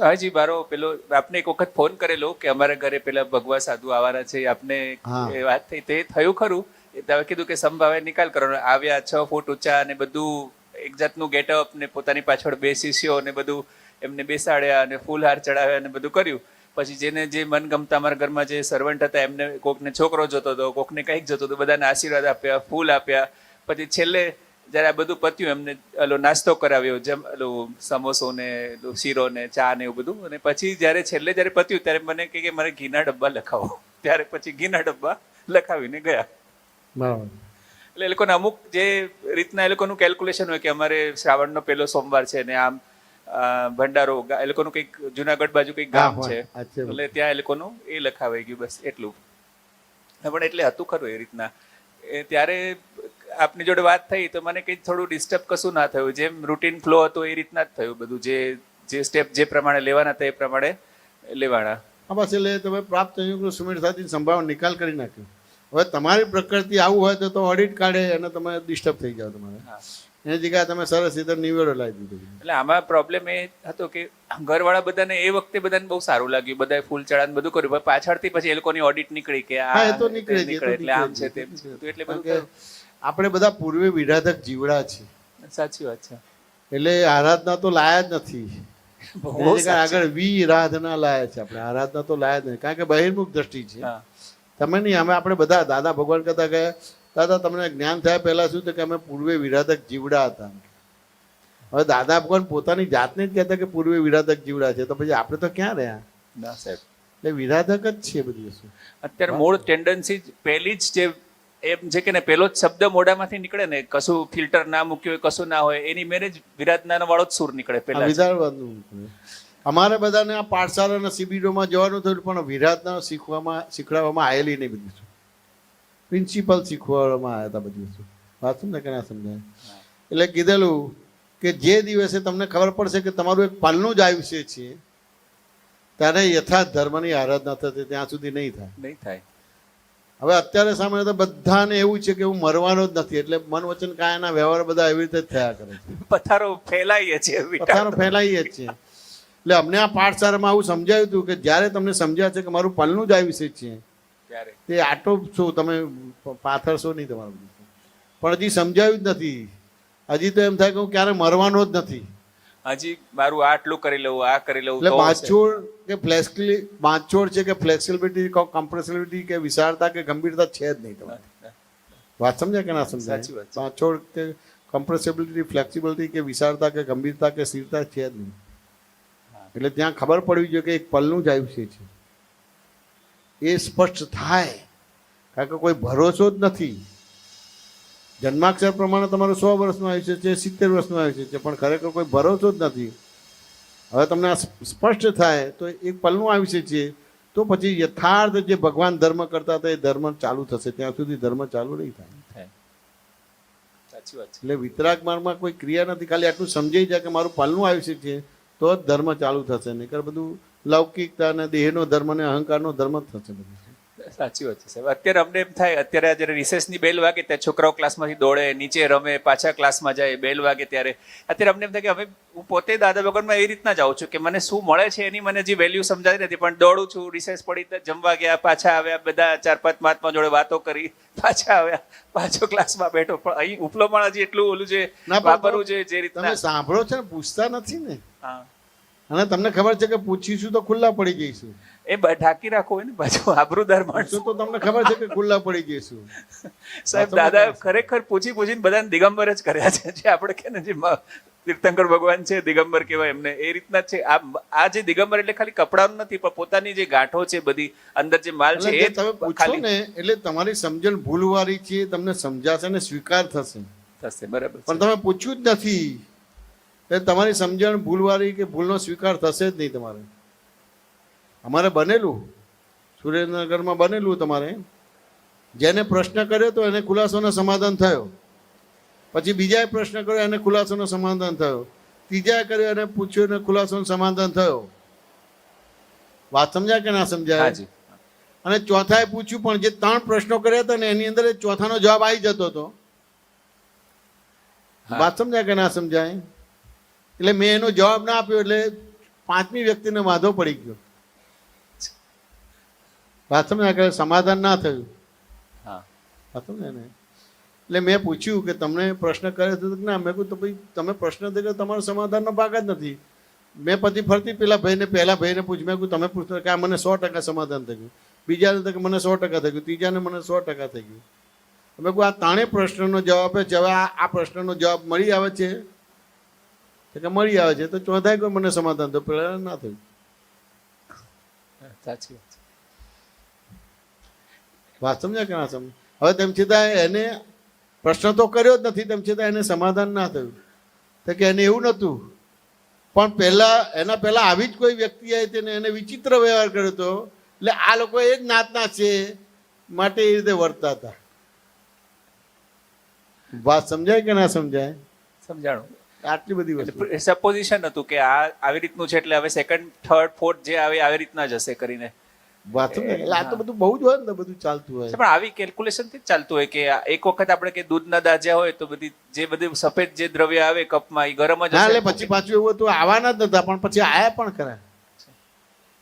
હાજી મારો પેલો આપને એક વખત ફોન કરેલો કે અમારા ઘરે પેલા ભગવા સાધુ આવવાના છે આપને હા. એ વાત થઈ તે થયું ખરું એ તમે કીધું કે સંભાવે નિકાલ કરવાનો આવ્યા 6 ફૂટ ઊંચા અને બધું એક જાતનું ગેટઅપ ને પોતાની પાછળ 2 શિષ્યો ને બધું એમને બેસાડ્યા અને ફૂલહાર ચડાવ્યા અને બધું કર્યું પછી જેને જે મનગમતા અમારા ઘરમાં જે સર્વન્ટ હતા એમને કોકને છોકરો જોતો હતો કોકને કંઈક જોતો હતો બધાને આશીર્વાદ આપ્યા ફૂલ આપ્યા પછી છેલ્લે જ્યારે આ બધું પત્યું એમને ઓલો નાસ્તો કરાવ્યો જેમ ઓલું સમોસો ને શીરો ને ચા ને એવું બધું અને પછી જ્યારે છેલ્લે જ્યારે પત્યું ત્યારે મને કહે કે મારે ઘીના ડબ્બા લખાવો ત્યારે પછી ઘીના ડબ્બા લખાવીને ગયા બરાબર. એટલે એ લોકોને અમુક જે રીતના એ લોકોનું કેલ્ક્યુલેશન હોય કે અમારે શ્રાવણનો પહેલો સોમવાર છે ને આમ ભંડારો એ લોકોનું કંઈક જુનાગઢ બાજુ કંઈક ગામ હા, છે હા, છે. એટલે ત્યાં એ લોકોનું એ લખાવાઈ ગયું બસ એટલું પણ એટલે હતું ખરું એ રીતના એ ત્યારે આપની જોડે વાત થઈ તો મને કંઈ થોડું ડિસ્ટર્બ કશું ના થયું જેમ રૂટીન ફ્લો હતો એ રીતના જ થયું બધું જે સ્ટેપ જે પ્રમાણે લેવાના હતા એ પ્રમાણે લેવાના આ બસ એટલે તમે પ્રાપ્ત સંયોગનો સુમેળતાથી સંભાવના નિકાલ કરી નાખ્યો. હવે તમારી પ્રકૃતિ આવું હોય તો ઓડિટ કાઢે અને તમે ડિસ્ટર્બ થઈ જાઓ તમારે એની જગ્યાએ તમે સરસ રીતે નિવેડો લાવી દીધો. એટલે આમાં પ્રોબ્લેમ એ હતો કે ઘરવાળા બધાને એ વખતે બધાને બહુ સારું લાગ્યું બધાએ ફૂલ ચડાને બધું કર્યું પણ પાછળથી પછી એ લોકોની ઓડિટ નીકળી કે હા, એ તો નીકળે જ, એ તો એટલે આમ નીકળે છે જ, તેમ એ તો છે તો એટલે કારણ બધું કે આપણે બધા પૂર્વે વિરાધક જીવડા છે સાચી વાત છે એટલે આરાધના તો લાયા જ નથી. બહુ એની જગ્યાએ સાચી. આગળ વિરાધના લાયા છે આપણે આરાધના તો લાયા જ નહીં કારણ કે બહિર્મુખ દ્રષ્ટિ છે. હા. તમે નહીં અમે આપણે બધા દાદા ભગવાન કહેતા ગયા દાદા તમને જ્ઞાન થયા પહેલા શું તો કે અમે પૂર્વે વિરાધક જીવડા હતા. હવે દાદા ભગવાન પોતાની જાતને જ કહેતા કે પૂર્વે વિરાધક જીવડા છે તો પછી આપણે તો ક્યાં રહ્યા ના સાહેબ એટલે વિરાધક જ છે બધી વસ્તુ. અત્યારે મૂળ ટેન્ડન્સી પહેલી જ જે એમ છે કે ને પેલો જ શબ્દ મોઢામાંથી નીકળે ને કશું ફિલ્ટર ના મૂક્યું હોય કશું ના હોય એની મેરે જ વિરાધનાનો વાળો જ સૂર નીકળે આ પેલા જ. વિધાનવાનું અમારે બધાને આ પાઠશાળા અને શિબિરોમાં જવાનું થયું પણ વિરાધના શીખવાડવામાં આવેલી નહીં બધી વસ્તુ. પ્રિન્સિપલ શીખવાડવામાં આવ્યા હતા બધી વસ્તુ. વાત સમજે કે ના સમજાય એટલે કીધેલું કે જે દિવસે તમને ખબર પડશે કે તમારું એક પલનું જ આયુષ્ય છે ત્યારે યથાર્થ ધર્મની આરાધના થશે ત્યાં સુધી નહીં થાય. નહીં થાય હવે અત્યારે સામે તો બધાને એવું છે કે હું મરવાનો જ નથી એટલે મન વચન કાયાના વ્યવહાર બધા એવી રીતે જ થયા કરે છે. પથારો ફેલાઈએ છે પથારો ફેલાઈએ જ છે. એટલે અમને આ પાઠશાળામાં આવું સમજાવ્યું હતું કે જ્યારે તમને સમજ્યા છે કે મારું પલનું જ આયુષ્ય છે ત્યારે તે આટો છો તમે પાથરશો નહીં તમારું પણ હજી સમજાવ્યું જ નથી. હજી તો એમ થાય કે હું ક્યારે મરવાનો જ નથી. હજી મારું આટલું કરી લઉં આ કરી લઉં એટલે તો હશે. બાંચોડ છે કે ફ્લેક્સિબિલિટી કમ્પ્રેસિબિલિટી કે વિશાળતા કે ગંભીરતા છે જ નહીં તમારે. વાત સમજ્યા કે ના સાચી સમજાય? વાત છે. બાંચોડ કે કમ્પ્રેસિબિલિટી ફ્લેક્સિબિલિટી કે વિશાળતા કે ગંભીરતા કે સ્થિરતા છે જ નહીં. એટલે ત્યાં ખબર પડવી જોઈએ કે એક પલનું જ આયુષ્ય છે એ સ્પષ્ટ થાય કારણ કે કોઈ ભરોસો જ નથી. જન્માક્ષર પ્રમાણે તમારું 100 વર્ષનું આયુષ્ય છે 70 વર્ષનું આયુષ્ય છે પણ ખરેખર કોઈ ભરોસો જ નથી. હવે તમને આ સ્પષ્ટ થાય તો એક પલનું આયુષ્ય છે તો પછી યથાર્થ જે ભગવાન ધર્મ કરતા હતા એ ધર્મ ચાલુ થશે ત્યાં સુધી ધર્મ ચાલુ નહીં થાય. સાચી વાત છે. એટલે વિતરાગ માર્ગમાં કોઈ ક્રિયા નથી ખાલી આટલું સમજાઈ જાય કે મારું પલનું આયુષ્ય છે તો જ ધર્મ ચાલુ થશે નહીં બધું લૌકિકતા અને દેહનો ધર્મ અને અહંકારનો ધર્મ જ થશે બધું. સાચી વાત છે સાહેબ. અત્યારે અમને એમ થાય અત્યારે જ્યારે રિસેસની બેલ વાગે ત્યારે છોકરાઓ ક્લાસમાંથી દોડે નીચે રમે પાછા ક્લાસમાં જાય બેલ વાગે ત્યારે અત્યારે અમને એમ થાય કે હવે હું પોતે દાદા ભગવાનમાં એવી રીતના જાઉં છું કે મને શું મળે છે એની મને જે વેલ્યુ સમજાતી નથી પણ દોડું છું રિસેસ પડી તો જમવા ગયા પાછા આવ્યા બધા 4-5 મહાત્મા જોડે વાતો કરી પાછા આવ્યા પાછો ક્લાસમાં બેઠો પણ અહીં ઉપલોમાં હજી એટલું ઓલું છે વાપરવું છે જે રીતના તમે સાંભળો છો ને પૂછતા નથી ને હા અને તમને ખબર છે કે પૂછીશું તો ખુલ્લા પડી જઈશું. એ ઢાંકી રાખો હોય ને પાછું આબરૂદાર માણસો તો તમને ખબર છે કે ખુલ્લા પડી જઈશું. સાહેબ દાદા ખરેખર પૂછીને બધાને દિગંબર જ કર્યા છે જે આપણે કે ને જે તીર્થંકર ભગવાન છે દિગંબર કહેવાય એમને એ રીતના જ છે. આ જે દિગંબર એટલે ખાલી કપડાનું નથી પણ પોતાની જે ગાંઠો છે બધી અંદર જે માલ છે એટલે એ તમે પૂછો ખાલી ને એટલે તમારી સમજણ ભૂલવાળી છે તમને સમજાશે ને સ્વીકાર થશે થશે બરાબર પણ તમે પૂછ્યું જ નથી એટલે તમારી સમજણ ભૂલવાળી કે ભૂલનો સ્વીકાર થશે જ નહીં તમારે. અમારે બનેલું સુરેન્દ્રનગરમાં બનેલું તમારે જેને પ્રશ્ન કર્યો તો એને ખુલાસોનો સમાધાન થયો પછી બીજાએ પ્રશ્ન કર્યો એને ખુલાસોનો સમાધાન થયો ત્રીજાએ કર્યો એને પૂછ્યું એને ખુલાસોનો સમાધાન થયો. વાત સમજાય કે ના સમજાય? હાજી અને ચોથાએ પૂછ્યું પણ જે 3 પ્રશ્નો કર્યા હતા ને એની અંદર એ ચોથાનો જવાબ આવી જતો હતો. વાત સમજાય કે ના સમજાય? એટલે મેં એનો જવાબ ના આપ્યો એટલે 5મી વ્યક્તિને વાંધો પડી ગયો. વાત સમજ્યા કે સમાધાન ના થયું. હા વાત સમજ્યા ને? એટલે મેં પૂછ્યું કે તમને પ્રશ્ન કરે તો ના. મેં કહ્યું તો ભાઈ તમે પ્રશ્ન દે કે તમારો સમાધાનનો ભાગ જ નથી. મેં પછી ફરતી પહેલા ભાઈને પૂછ્યું. મેં કહ્યું તમે પૂછતો કે આ મને 100% સમાધાન થઈ ગયું. બીજાને તો કે મને 100% થઈ ગયું. ત્રીજાને મને 100% થઈ ગયું. મેં કહ્યું આ ત્રણેય પ્રશ્નનો જવાબ છે. હવે આ પ્રશ્નનો જવાબ મળી આવે છે કે મળી આવે છે તો ચોથાય કોઈ મને સમાધાન તો પેલા ના થયું. સાચી વાત. વાત સમજ્યા કે ના સમજ? હવે તેમ છતાં એને પ્રશ્ન તો કર્યો જ નથી, તેમ છતાં એને સમાધાન ના થયું. તો કે એને એવું નહોતું, પણ એના પહેલા આવી જ કોઈ વ્યક્તિ આવી હતી ને એને વિચિત્ર વ્યવહાર કર્યો હતો. એટલે આ લોકો એ જ નાતના છે માટે એ રીતે વર્તા હતા. વાત સમજાય કે ના સમજાય? સમજાણું. આટલી બધી વસ્તુ સપોઝિશન હતું કે આ આવી રીતનું છે એટલે હવે સેકન્ડ થર્ડ ફોર્થ જે આવે આવી રીતના જ હશે કરીને. વાત સમજાય? એટલે આ તો બધું બહુ જ હોય ને, બધું ચાલતું હોય. પણ આવી કેલ્ક્યુલેશન થી જ ચાલતું હોય કે એક વખત આપણે કે દૂધના દાજ્યા હોય તો જે બધું સફેદ જે દ્રવ્ય આવે કપમાં એ ગરમ જ હા, હશે. એટલે પછી પાછું એવું હતું આવવાના જ નતા, પણ પછી આયા પણ ખરા.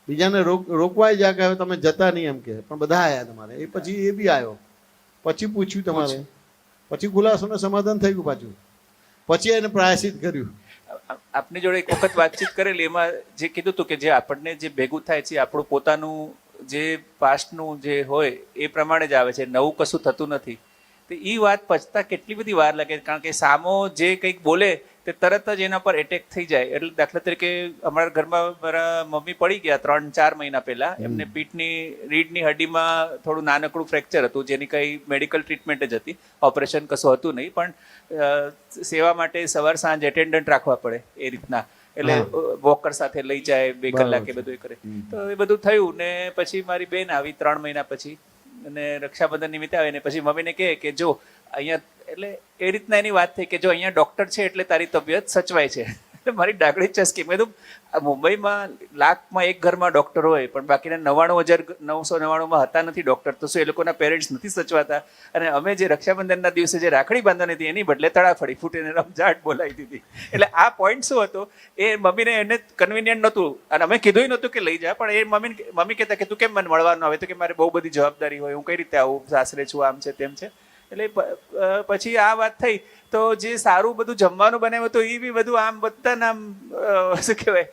બીજાને રોકવાય જાય કે હવે તમે જતા નહીં એમ કે, પણ બધા આયા તમારે. એ પછી એ બી આવ્યો, પછી પૂછ્યું તમારે, પછી ખુલાસોને સમાધાન થઈ ગયું પાછું, પછી એને પ્રાયશ્ચિત કર્યું. આપની જોડે એક વખત વાતચીત કરેલી, એમાં જે કીધું હતું કે જે આપણને જે ભેગું થાય છે આપણું પોતાનું જે પાસ્ટનું જે હોય એ પ્રમાણે જ આવે છે, નવું કશું થતું નથી. તો એ વાત પચતા કેટલી બધી વાર લાગે, કારણ કે સામો જે કંઈક બોલે તે તરત જ એના પર એટેક થઈ જાય. એટલે દાખલા તરીકે અમારા ઘરમાં મારા મમ્મી પડી ગયા 3-4 મહિના પહેલા. એમને પીઠની રીઢની હડ્ડીમાં થોડું નાનકડું ફ્રેક્ચર હતું, જેની કંઈ મેડિકલ ટ્રીટમેન્ટ જ હતી, ઓપરેશન કશું હતું નહીં. પણ સેવા માટે સવાર સાંજ એટેન્ડન્ટ રાખવા પડે એ રીતના, એટલે વોકર સાથે લઈ જાય 2 કલાક એ બધું એ કરે. તો એ બધું થયું ને પછી મારી બેન આવી 3 મહિના પછી, અને રક્ષાબંધન નિમિત્તે આવે ને પછી મમ્મીને કહે કે જો અહીંયા, એટલે એ રીતના એની વાત થઈ કે જો અહીંયા ડૉક્ટર છે એટલે તારી તબિયત સચવાય છે. એટલે મારી ડાગડી ચસકી. મેં કીધું મુંબઈમાં લાખમાં એક ઘરમાં ડૉક્ટર હોય પણ બાકીના 99,999 હતા નથી ડૉક્ટર, તો શું એ લોકોના પેરેન્ટ્સ નથી સચવાતા? અને અમે જે રક્ષાબંધનના દિવસે જે રાખડી બાંધવાની હતી એની બદલે તડાફડી ફૂટીને રમઝાટ બોલાવી દીધી. એટલે આ પોઈન્ટ શું હતો, એ મમ્મીને એને કન્વિનિયન્ટ નહોતું અને અમે કીધું નહોતું કે લઈ જા, પણ એ મમ્મી કહેતા કે તું કેમ મને મળવાનું આવે? તો કે મારે બહુ બધી જવાબદારી હોય, હું કઈ રીતે આવું, સાસરે છું, આમ છે તેમ છે. એટલે પછી આ વાત થઈ તો જે સારું બધું જમવાનું બનાવ્યું હતું એ બી બધું આમ બધાને આમ શું કહેવાય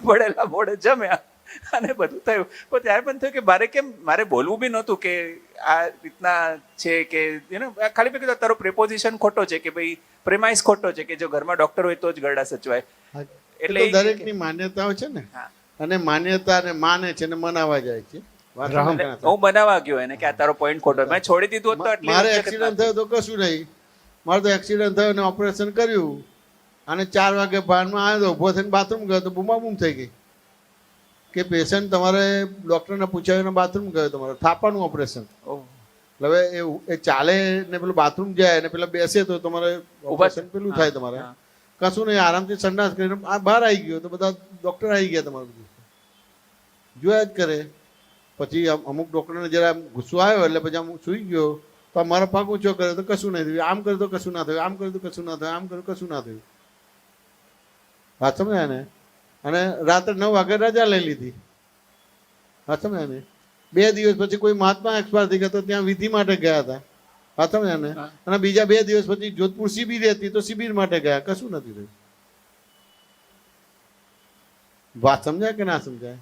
પડેલા મોડે જમ્યા અને બધું થયું. પણ ત્યારે પણ થયું કે મારે બોલવું બી નહોતું કે આ રીતના છે કે ખાલી મેં કીધું તારો પ્રેપોઝિશન ખોટો છે કે ભાઈ પ્રેમાઇસ ખોટો છે કે જો ઘરમાં ડોક્ટર હોય તો જ ગરડા સચવાય. એટલે દરેકની માન્યતાઓ છે ને, અને માન્યતાને માને છે ને મનાવા જાય છે. હું બનાવવા ગયો એને કે આ તારો પોઈન્ટ ખોટો, મેં છોડી દીધું હોત તો મારે એક્સિડન્ટ થયો તો કશું નહીં. મારે તો એક્સિડન્ટ થયો ને ઓપરેશન કર્યું અને 4 વાગે ભાનમાં આવ્યો તો ઊભો થઈને બાથરૂમ ગયો તો બૂમાબૂમ થઈ ગઈ કે પેશન્ટ તમારે ડૉક્ટરને પૂછાવીને બાથરૂમ ગયો, તમારે થાપાનું ઓપરેશન. હવે એ ચાલે ને પેલું બાથરૂમ જાય ને પેલા બેસે તો તમારે ઓપરેશન પેલું થાય. તમારે કશું નહીં, આરામથી સંડાસ કરીને આ બહાર આવી ગયો તો બધા ડૉક્ટર આવી ગયા, તમારું બધું જોયા જ કરે. પછી અમુક ડૉક્ટરને જરા ગુસ્સો આવ્યો એટલે પછી આમ સૂઈ ગયો તો મારો પગ ઊંચો કર્યો તો કશું નહીં થયું, આમ કર્યું તો કશું ના થયું, આમ કર્યું તો કશું ના થયું, આમ કર્યું કશું ના થયું. વાત સમજ્યા ને? અને રાત્રે 9 વાગે રજા લઈ લીધી. વાત સમજ્યા ને? 2 દિવસ પછી કોઈ મહાત્મા એક્સપાયર થઈ ગયા તો ત્યાં વિધિ માટે ગયા હતા. વાત સમજ્યા ને? અને બીજા 2 દિવસ પછી જોધપુર શિબિર હતી તો શિબિર માટે ગયા, કશું નથી થયું. વાત સમજાય કે ના સમજાય?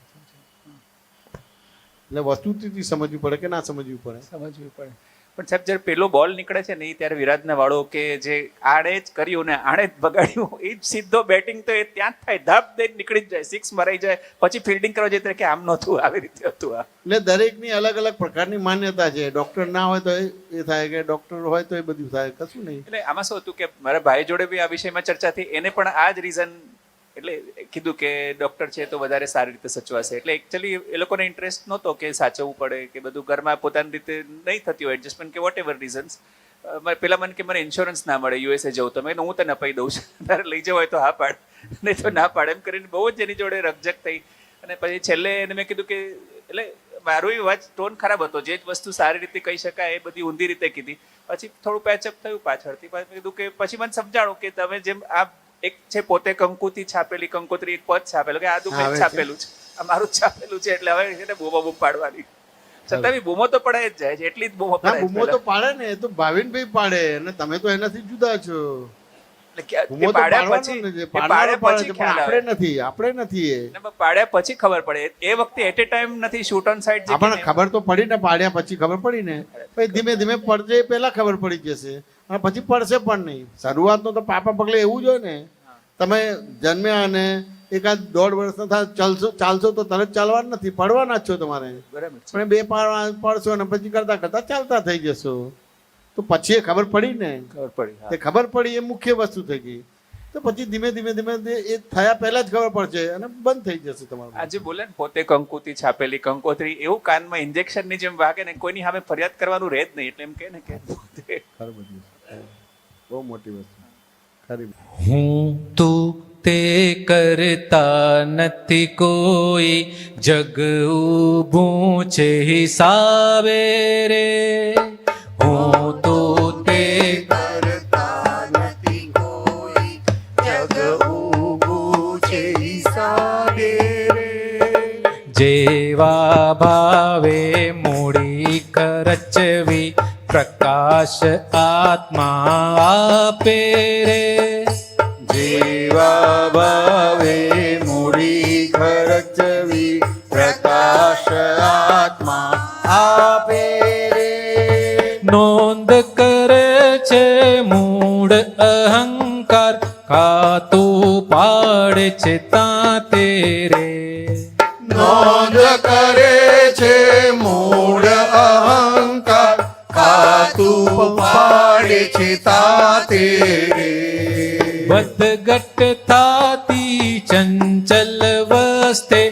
એટલે વસ્તુથી સમજવું પડે કે ના સમજવું પડે? સમજવું પડે. પણ સાહેબ જ્યારે પેલો બોલ નીકળે છે ને એ ત્યારે વિરાટના વાળો કે જે આડે જ કર્યું ને આડે જ બગાડ્યું, એ જ સીધો બેટિંગ તો એ ત્યાં જ થાય, ધાપ દઈને નીકળી જ જાય, 6 મરાઈ જાય, પછી ફિલ્ડિંગ કરવા જઈએ કે આમ નહોતું, આવી રીતે હતું. આ એટલે દરેકની અલગ અલગ પ્રકારની માન્યતા છે. ડૉક્ટર ના હોય તો એ થાય, કે ડૉક્ટર હોય તો એ બધું થાય, કશું નહીં. એટલે આમાં શું હતું કે મારા ભાઈ જોડે બી આ વિષયમાં ચર્ચા થઈ, એને પણ આ જ રીઝન એટલે કીધું કે ડૉક્ટર છે તો વધારે સારી રીતે સચવાશે. એટલે એકચ્યુઅલી એ લોકોને ઇન્ટરેસ્ટ નહોતો કે સાચવવું પડે કે બધું ઘરમાં પોતાની રીતે નહીં થતી હોય એડજસ્ટમેન્ટ કે વોટ એવર રીઝન્સ. પેલા મને કે મને ઇન્સ્યોરન્સ ના મળે યુએસએ જવું, તો મેં હું તને અપાઈ દઉં છું, તારે લઈ જવું હોય તો હા પાડ, નહીં તો ના પાડે, એમ કરીને બહુ જ એની જોડે રકઝક થઈ. અને પછી છેલ્લે એને મેં કીધું કે એટલે મારું વાત ટોન ખરાબ હતો, જે જ વસ્તુ સારી રીતે કહી શકાય એ બધી ઊંધી રીતે કીધી. પછી થોડું પેચઅપ થયું પાછળથી. મેં કીધું કે પછી મને સમજાણું કે તમે જેમ આ એક છે પોતે કંકુથી છાપેલી કંકોત્રી, એક પદ છાપેલું કે આદુ આવે છે. છાપેલું છે, આ મારું જ છાપેલું છે, એટલે હવે છે ને બૂમો બૂમ પાડવાની. છતાં બી બૂમો તો પડાય જ જાય છે, એટલી જ બૂમો ના પડાય બૂમો તો પાડે ને, એ તો ભાવિનભાઈ પાડે, અને તમે તો એનાથી જુદા છો. બૂમો તો પાડવાનો ને, જે પાડનારો પાડે છે, પણ આપણે નથી એ. પાડ્યા પછી ખબર પડે, એ વખતે એટ એ ટાઈમ નથી શૂટ ઓન સાઇટ. આપણને ખબર તો પડી ને, પાડ્યા પછી ખબર પડી ને, પછી ધીમે ધીમે પડશે, પહેલા ખબર પડી જશે, અને પછી પડશે પણ નહીં. શરૂઆતનો તો પાપા પગલે એવું જ હોય ને, તમે જન્મ્યા અને એકાદ 1.5 વર્ષનો થાય ચાલશો તો તરત ચાલવાનું નથી, પડવાના જ છો તમારે. બરાબર. પણ 2 પડશો અને પછી કરતા કરતા ચાલતા થઈ જશો, તો પછી એ ખબર પડી ને, ખબર પડી. તે ખબર પડી એ મુખ્ય વસ્તુ થઈ ગઈ. તો પછી ધીમે ધીમે એ થયા પહેલા જ ખબર પડશે અને બંધ થઈ જશે તમારું. આજે બોલે ને પોતે કંકુથી છાપેલી કંકોત્રી, એવું કાનમાં ઇન્જેક્શન ની જેમ વાગે ને, કોઈની સામે ફરિયાદ કરવાનું રહે જ નહીં. એટલે એમ કે ને કે પોતે ખરું બધું બહુ મોટી વસ્તુ ખરી. હું તું તે કરતા નથી કોઈ, જગ ઊભું છે હિસાબે રે. હું તું તે કરતા નથી કોઈ, જગ ઊભું છે હિસાબે રે. જેવા ભાવે મૂડી ખર્ચવી, પ્રકાશ આત્મા આપે રે. જેવા ભાવે મૂડી ખર્ચવી, પ્રકાશ આત્મા આપે રે. નોંધ કરે છે મૂળ અહંકાર, ખાતું પાડે છે તાતે રે. નોંધ કરે છે મૂળ અહંકાર, ખાતું પાડે છે તાતે રે. વધઘટ થાતી ચંચલ વસ્તે,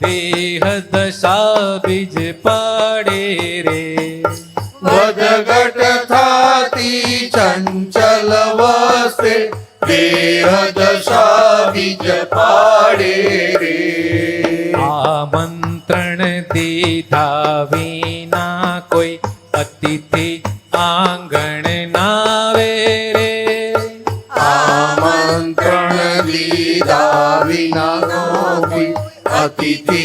દેહ દશા બીજ પાડે રે. વધઘટ થાતી ચંચલ વસ્તે, દેહ દશા બીજ પાડે રે. આમંત્રણ દીધા વિના કોઈ અતિથિ આંગણ નાવે રે. આમંત્રણ લીધા વિના કોઈ અતિથિ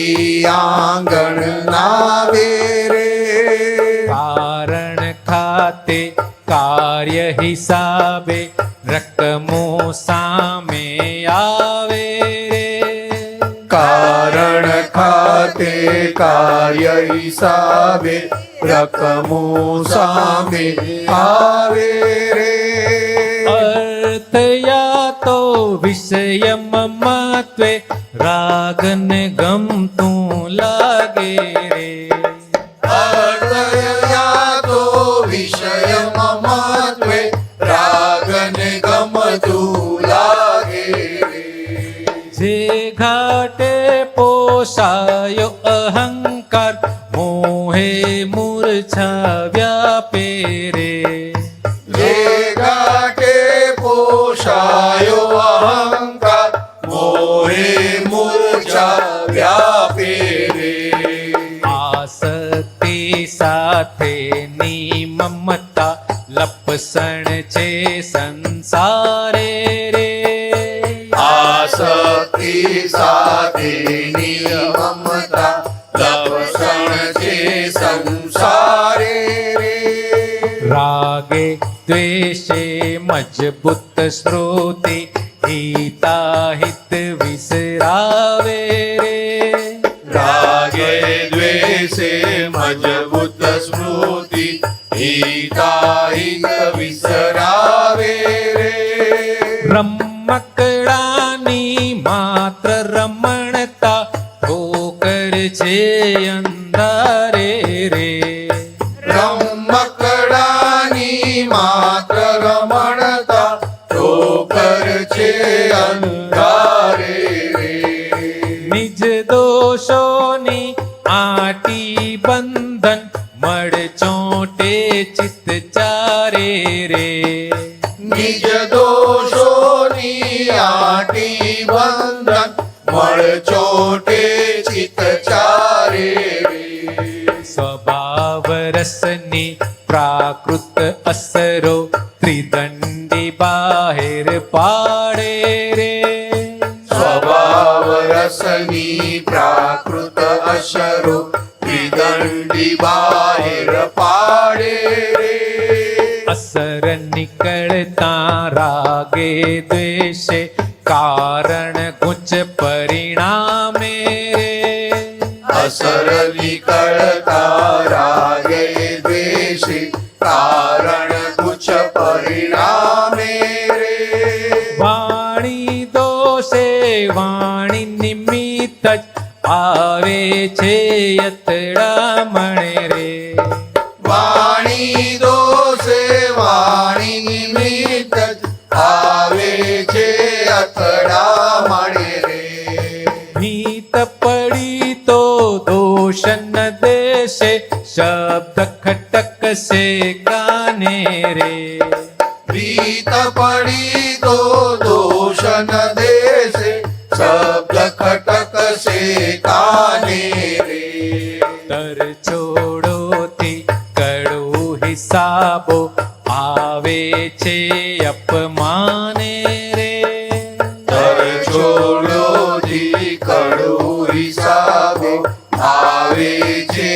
આંગણ નાવે રે. કારણ ખાતે કાર્ય હિસાબે, રકમો સામે આવે રે. કારણ ખાતે કાર્ય હિસાબે, રકમો સામે આવે રે. અર્થ યા તો વિષય મમત્વે, રાગન ગમતું લાગે રે. અર્થયા તો વિષય મમત્વે, રાગને ગમતું લાગે રે. જે ઘાટે પોષાયો અહંકાર, મોહે મૂર્છા વ્યાપે રે. જે ઘાટે પોષાયો અહંકાર, મોહે મૂર્છા વ્યાપે રે. આસક્તિ સાથેની મમતા, લપસણ છે સંસારે રે. આસક્તિ સાથેની મમતા, લપસણ છે સંસારે રે. રાગે દ્વેષે મજબૂત શ્રુતિ, હિતાહિત વિસરાવે રે. રાગે દ્વેષે મજબૂત સ્મૃતિ, હિતાહિત વિસરાવે રે. રમકડાની માત્ર રમણતા, ઠોકર છે અંધારે રે. રમકડાની માત્ર રમણતા, ઠોકર છે અંધારે રે. નિજ દોષોની આટી બંધન, મળ ચોટે ચિત્ત ચારે રે. નિજ દોષોની આટી બંધન, મળ ચોટે ચિત્ત ચારે રે. સ્વભાવ રસની પ્રાકૃત અસરો, ત્રિદંડી બાહેર પાડે રે. સ્વભાવ રસની પ્રાકૃત અસરો ત્રિદંડી બાહેર પાડે રે. અસર નીકળતા રાગે દ્વેષે કારણ ગુંચ પરિણામે રે. અસર નીકળતા રાગે દ્વેષે કારણ તુચ્છ પરિણામે રે. વાણી દોષે વાણી નિમિત્ત જ આવે છે યતડામણે રે. વાણી દોષે વાણી નિમિત્ત જ આવે છે અથડામણે રે. ભીત પડી તો દોષ ન દેશે શબ્દ ખટકશે કાને રે. પ્રીત પડી તો દોષ ન દેશે શબ્દ ખટકશે કાને રે. તર છોડોથી કડવું હિસાબો આવે છે અપમાને રે. તર છોડોથી કડવું હિસાબો આવે છે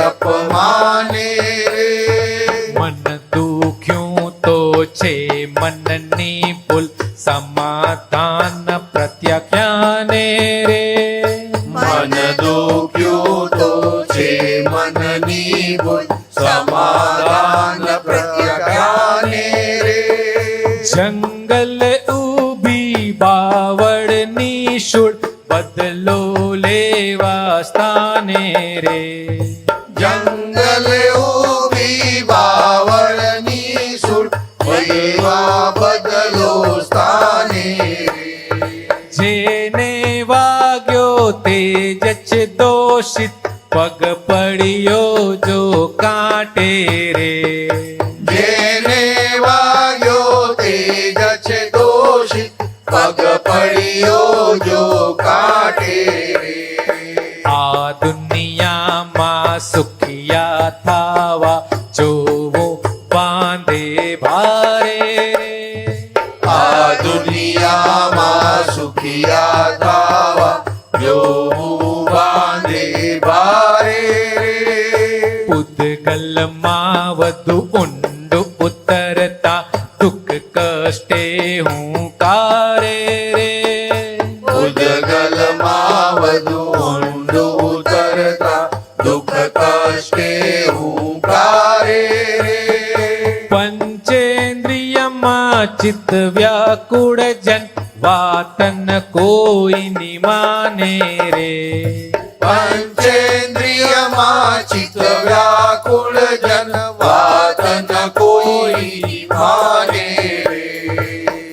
અપમાને રે. મન દુખ્યું તો છે મનની ભૂલ સમાધાન પ્રત્યાખ્યાને રે. મન દુખ્યું તો છે મનની ભૂલ સમાધાન પ્રત્યાખ્યાને રે. જંગલ ઊભી બાવળની શૂળ બદલો લેવા સ્થાને રે. જંગલ ઊભી બાવળની સૂળ બદલવા બદલો સ્થાને રે. જેને વાગ્યો તે જ છે દોષિત પગ પડ્યો જો કાંટે રે. જેને વાગ્યો તે જ છે દોષિત પગ પડ્યો જો કાટે રે. આ દુનિયામાં સુખિયા થાવા જોવો બાંધે ભારે રે. આ દુનિયામાં સુખિયા થાવા જોવું બાંધે ભારે રે. ઉદગલમાં વધુ ઊંડું ઉતરતા દુઃખ કષ્ટે હું કારે રે. ઉદગલમાં વધુ ઊંડું ઉતરતા દુઃખ કષ્ટે હુંકારે રે. પંચેન્દ્રિયમાં ચિત્ત વ્યાકુળ જન વાતન કોઈ માને રે. પંચેન્દ્રિયમાં ચિત્ત વ્યાકુળ જન વાત ન કોઈ માને રે.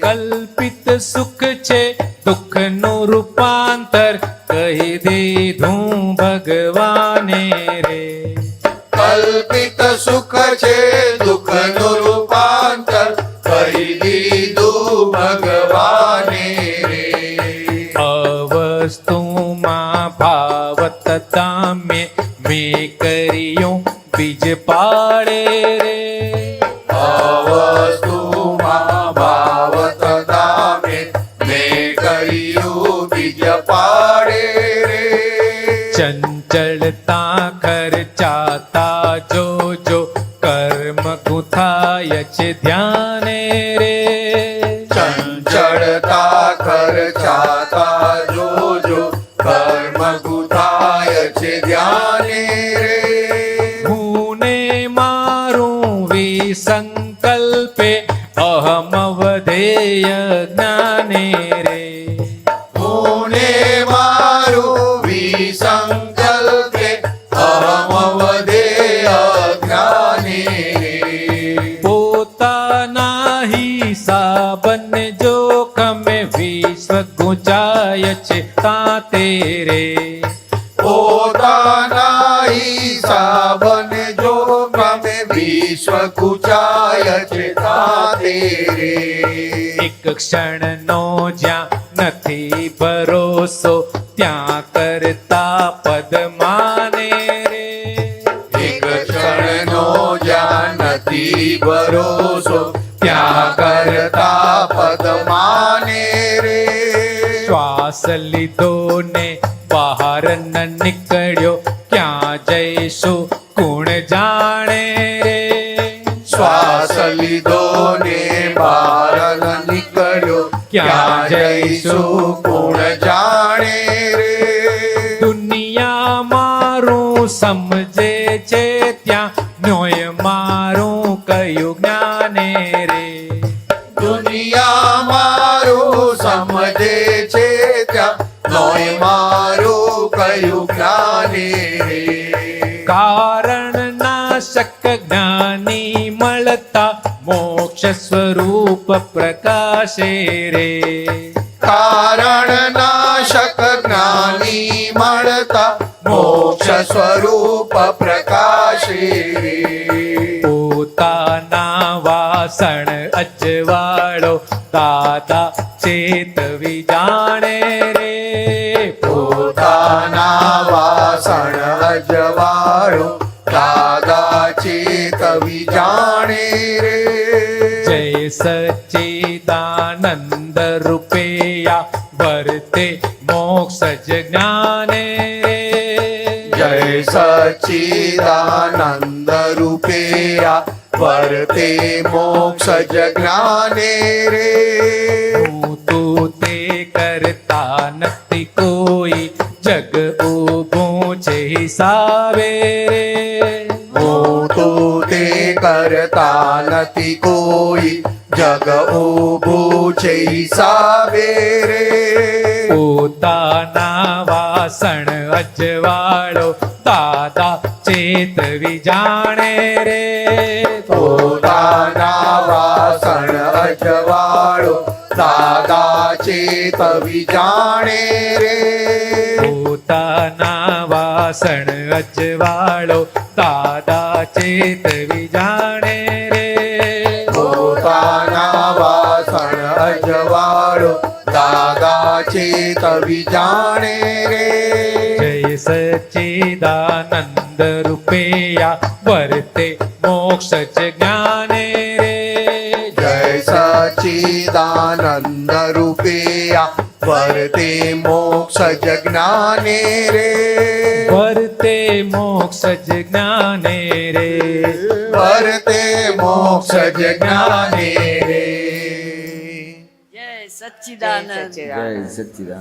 કલ્પિત સુખ છે દુઃખનું રૂપાંતર કહી દીધું ભગવાને રે. કલ્પિત સુખ છે દુઃખનું રૂપાંતર કરી દીધું ભગવાને રે. અવસ્તુમાં ભાવત દામ્ય મેં કર્યું બીજ પાડે રે. અવસ્તુમાં ભાવત દામે મેં કર્યું બીજ પાડે રે. ચંચળતા ખર્ચાતા જોજો કર્મ ગુથાય છે ધ્યાને રે. ચંચળતા ખર્ચાતા જોજો કર્મ ગુથાય છે ધ્યાને રે. હું મારું વિસંકલ્પે અહમ વધેય જ્ઞાને રે. પુણે મારું વિસંકલ્પે અહમ વધે અજ્ઞાને રે. પોતાના હિસાબન જોખમે વિશ્વ ગુંજાય છે તાતે રે. પોતાના હિસાબને જો ગમે વિશ્વ કુચાય છે તાતે રે. એક ક્ષણનો જ્યાં નથી ભરોસો ત્યાં કરતા પદ માને રે. એક ક્ષણનો જ્યાં નથી ભરોસો ત્યાં કરતા પદમાને રે. શ્વાસ લીધો ને બહાર ન નીકળ્યો, ક્યાં જઈશું કોણ જાણે રે. શ્વાસ લીધો ને બહાર ન નીકળ્યો, ક્યાં જઈશું કોણ જાણે રે. દુનિયા મારું સમજે છે, ત્યાં ન્યોય મારું કયું જ્ઞાને રે. દુનિયા મારું સમજે છે, ત્યાં નોય મારું કયું જ્ઞાને રે. કારણ નાશક જ્ઞાની મળતા મોક્ષ સ્વરૂપ પ્રકાશે રે. કારણ નાશક જ્ઞાની મળતા મોક્ષ સ્વરૂપ પ્રકાશે રે. પોતાના વાસણ અજવાળો દાદા ચેતવી જાણે રે. પોતાના વાસણ અજવાળો દાદા ચેતવી જાણે રે. જય સચ્ચિદાનંદ રૂપેયા વર્તે મોક્ષ જ જ્ઞાને રે. જય સચ્ચિદાનંદ રૂપેયા વર્તે મોક્ષ જ જ્ઞાને રે. હું તું તે કરતા નથી કોઈ, જગ ઊભું છે હિસાબે રે. હું તો તે કરતા નથી કોઈ, જગ ઊભું છે હિસાબે રે. પોતાના વાસણ અજવાળો દાદા ચેતવી જાણે રે. પોતાના વાસણ અજવાળો દાદા ચેતવી જાણે રે. પોતાના વાસણ અજવાળો દાદા ચેતવી જાણે રે. પોતાના વાસણ અજવાળો દાદા ચેતવી જાણે રે. જય સચ્ચિદાનંદ રૂપેયા વર્તે મોક્ષ જ જ્ઞાને રે. જય સચ્ચિદાનંદ રૂપેયા વર્તે મોક્ષ જ જ્ઞાને રે. વર્તે મોક્ષ જ જ્ઞાને રે. વર્તે મોક્ષ જ જ્ઞાને રે. જય સચ્ચિદાનંદ. જય સચ્ચિદાનંદ.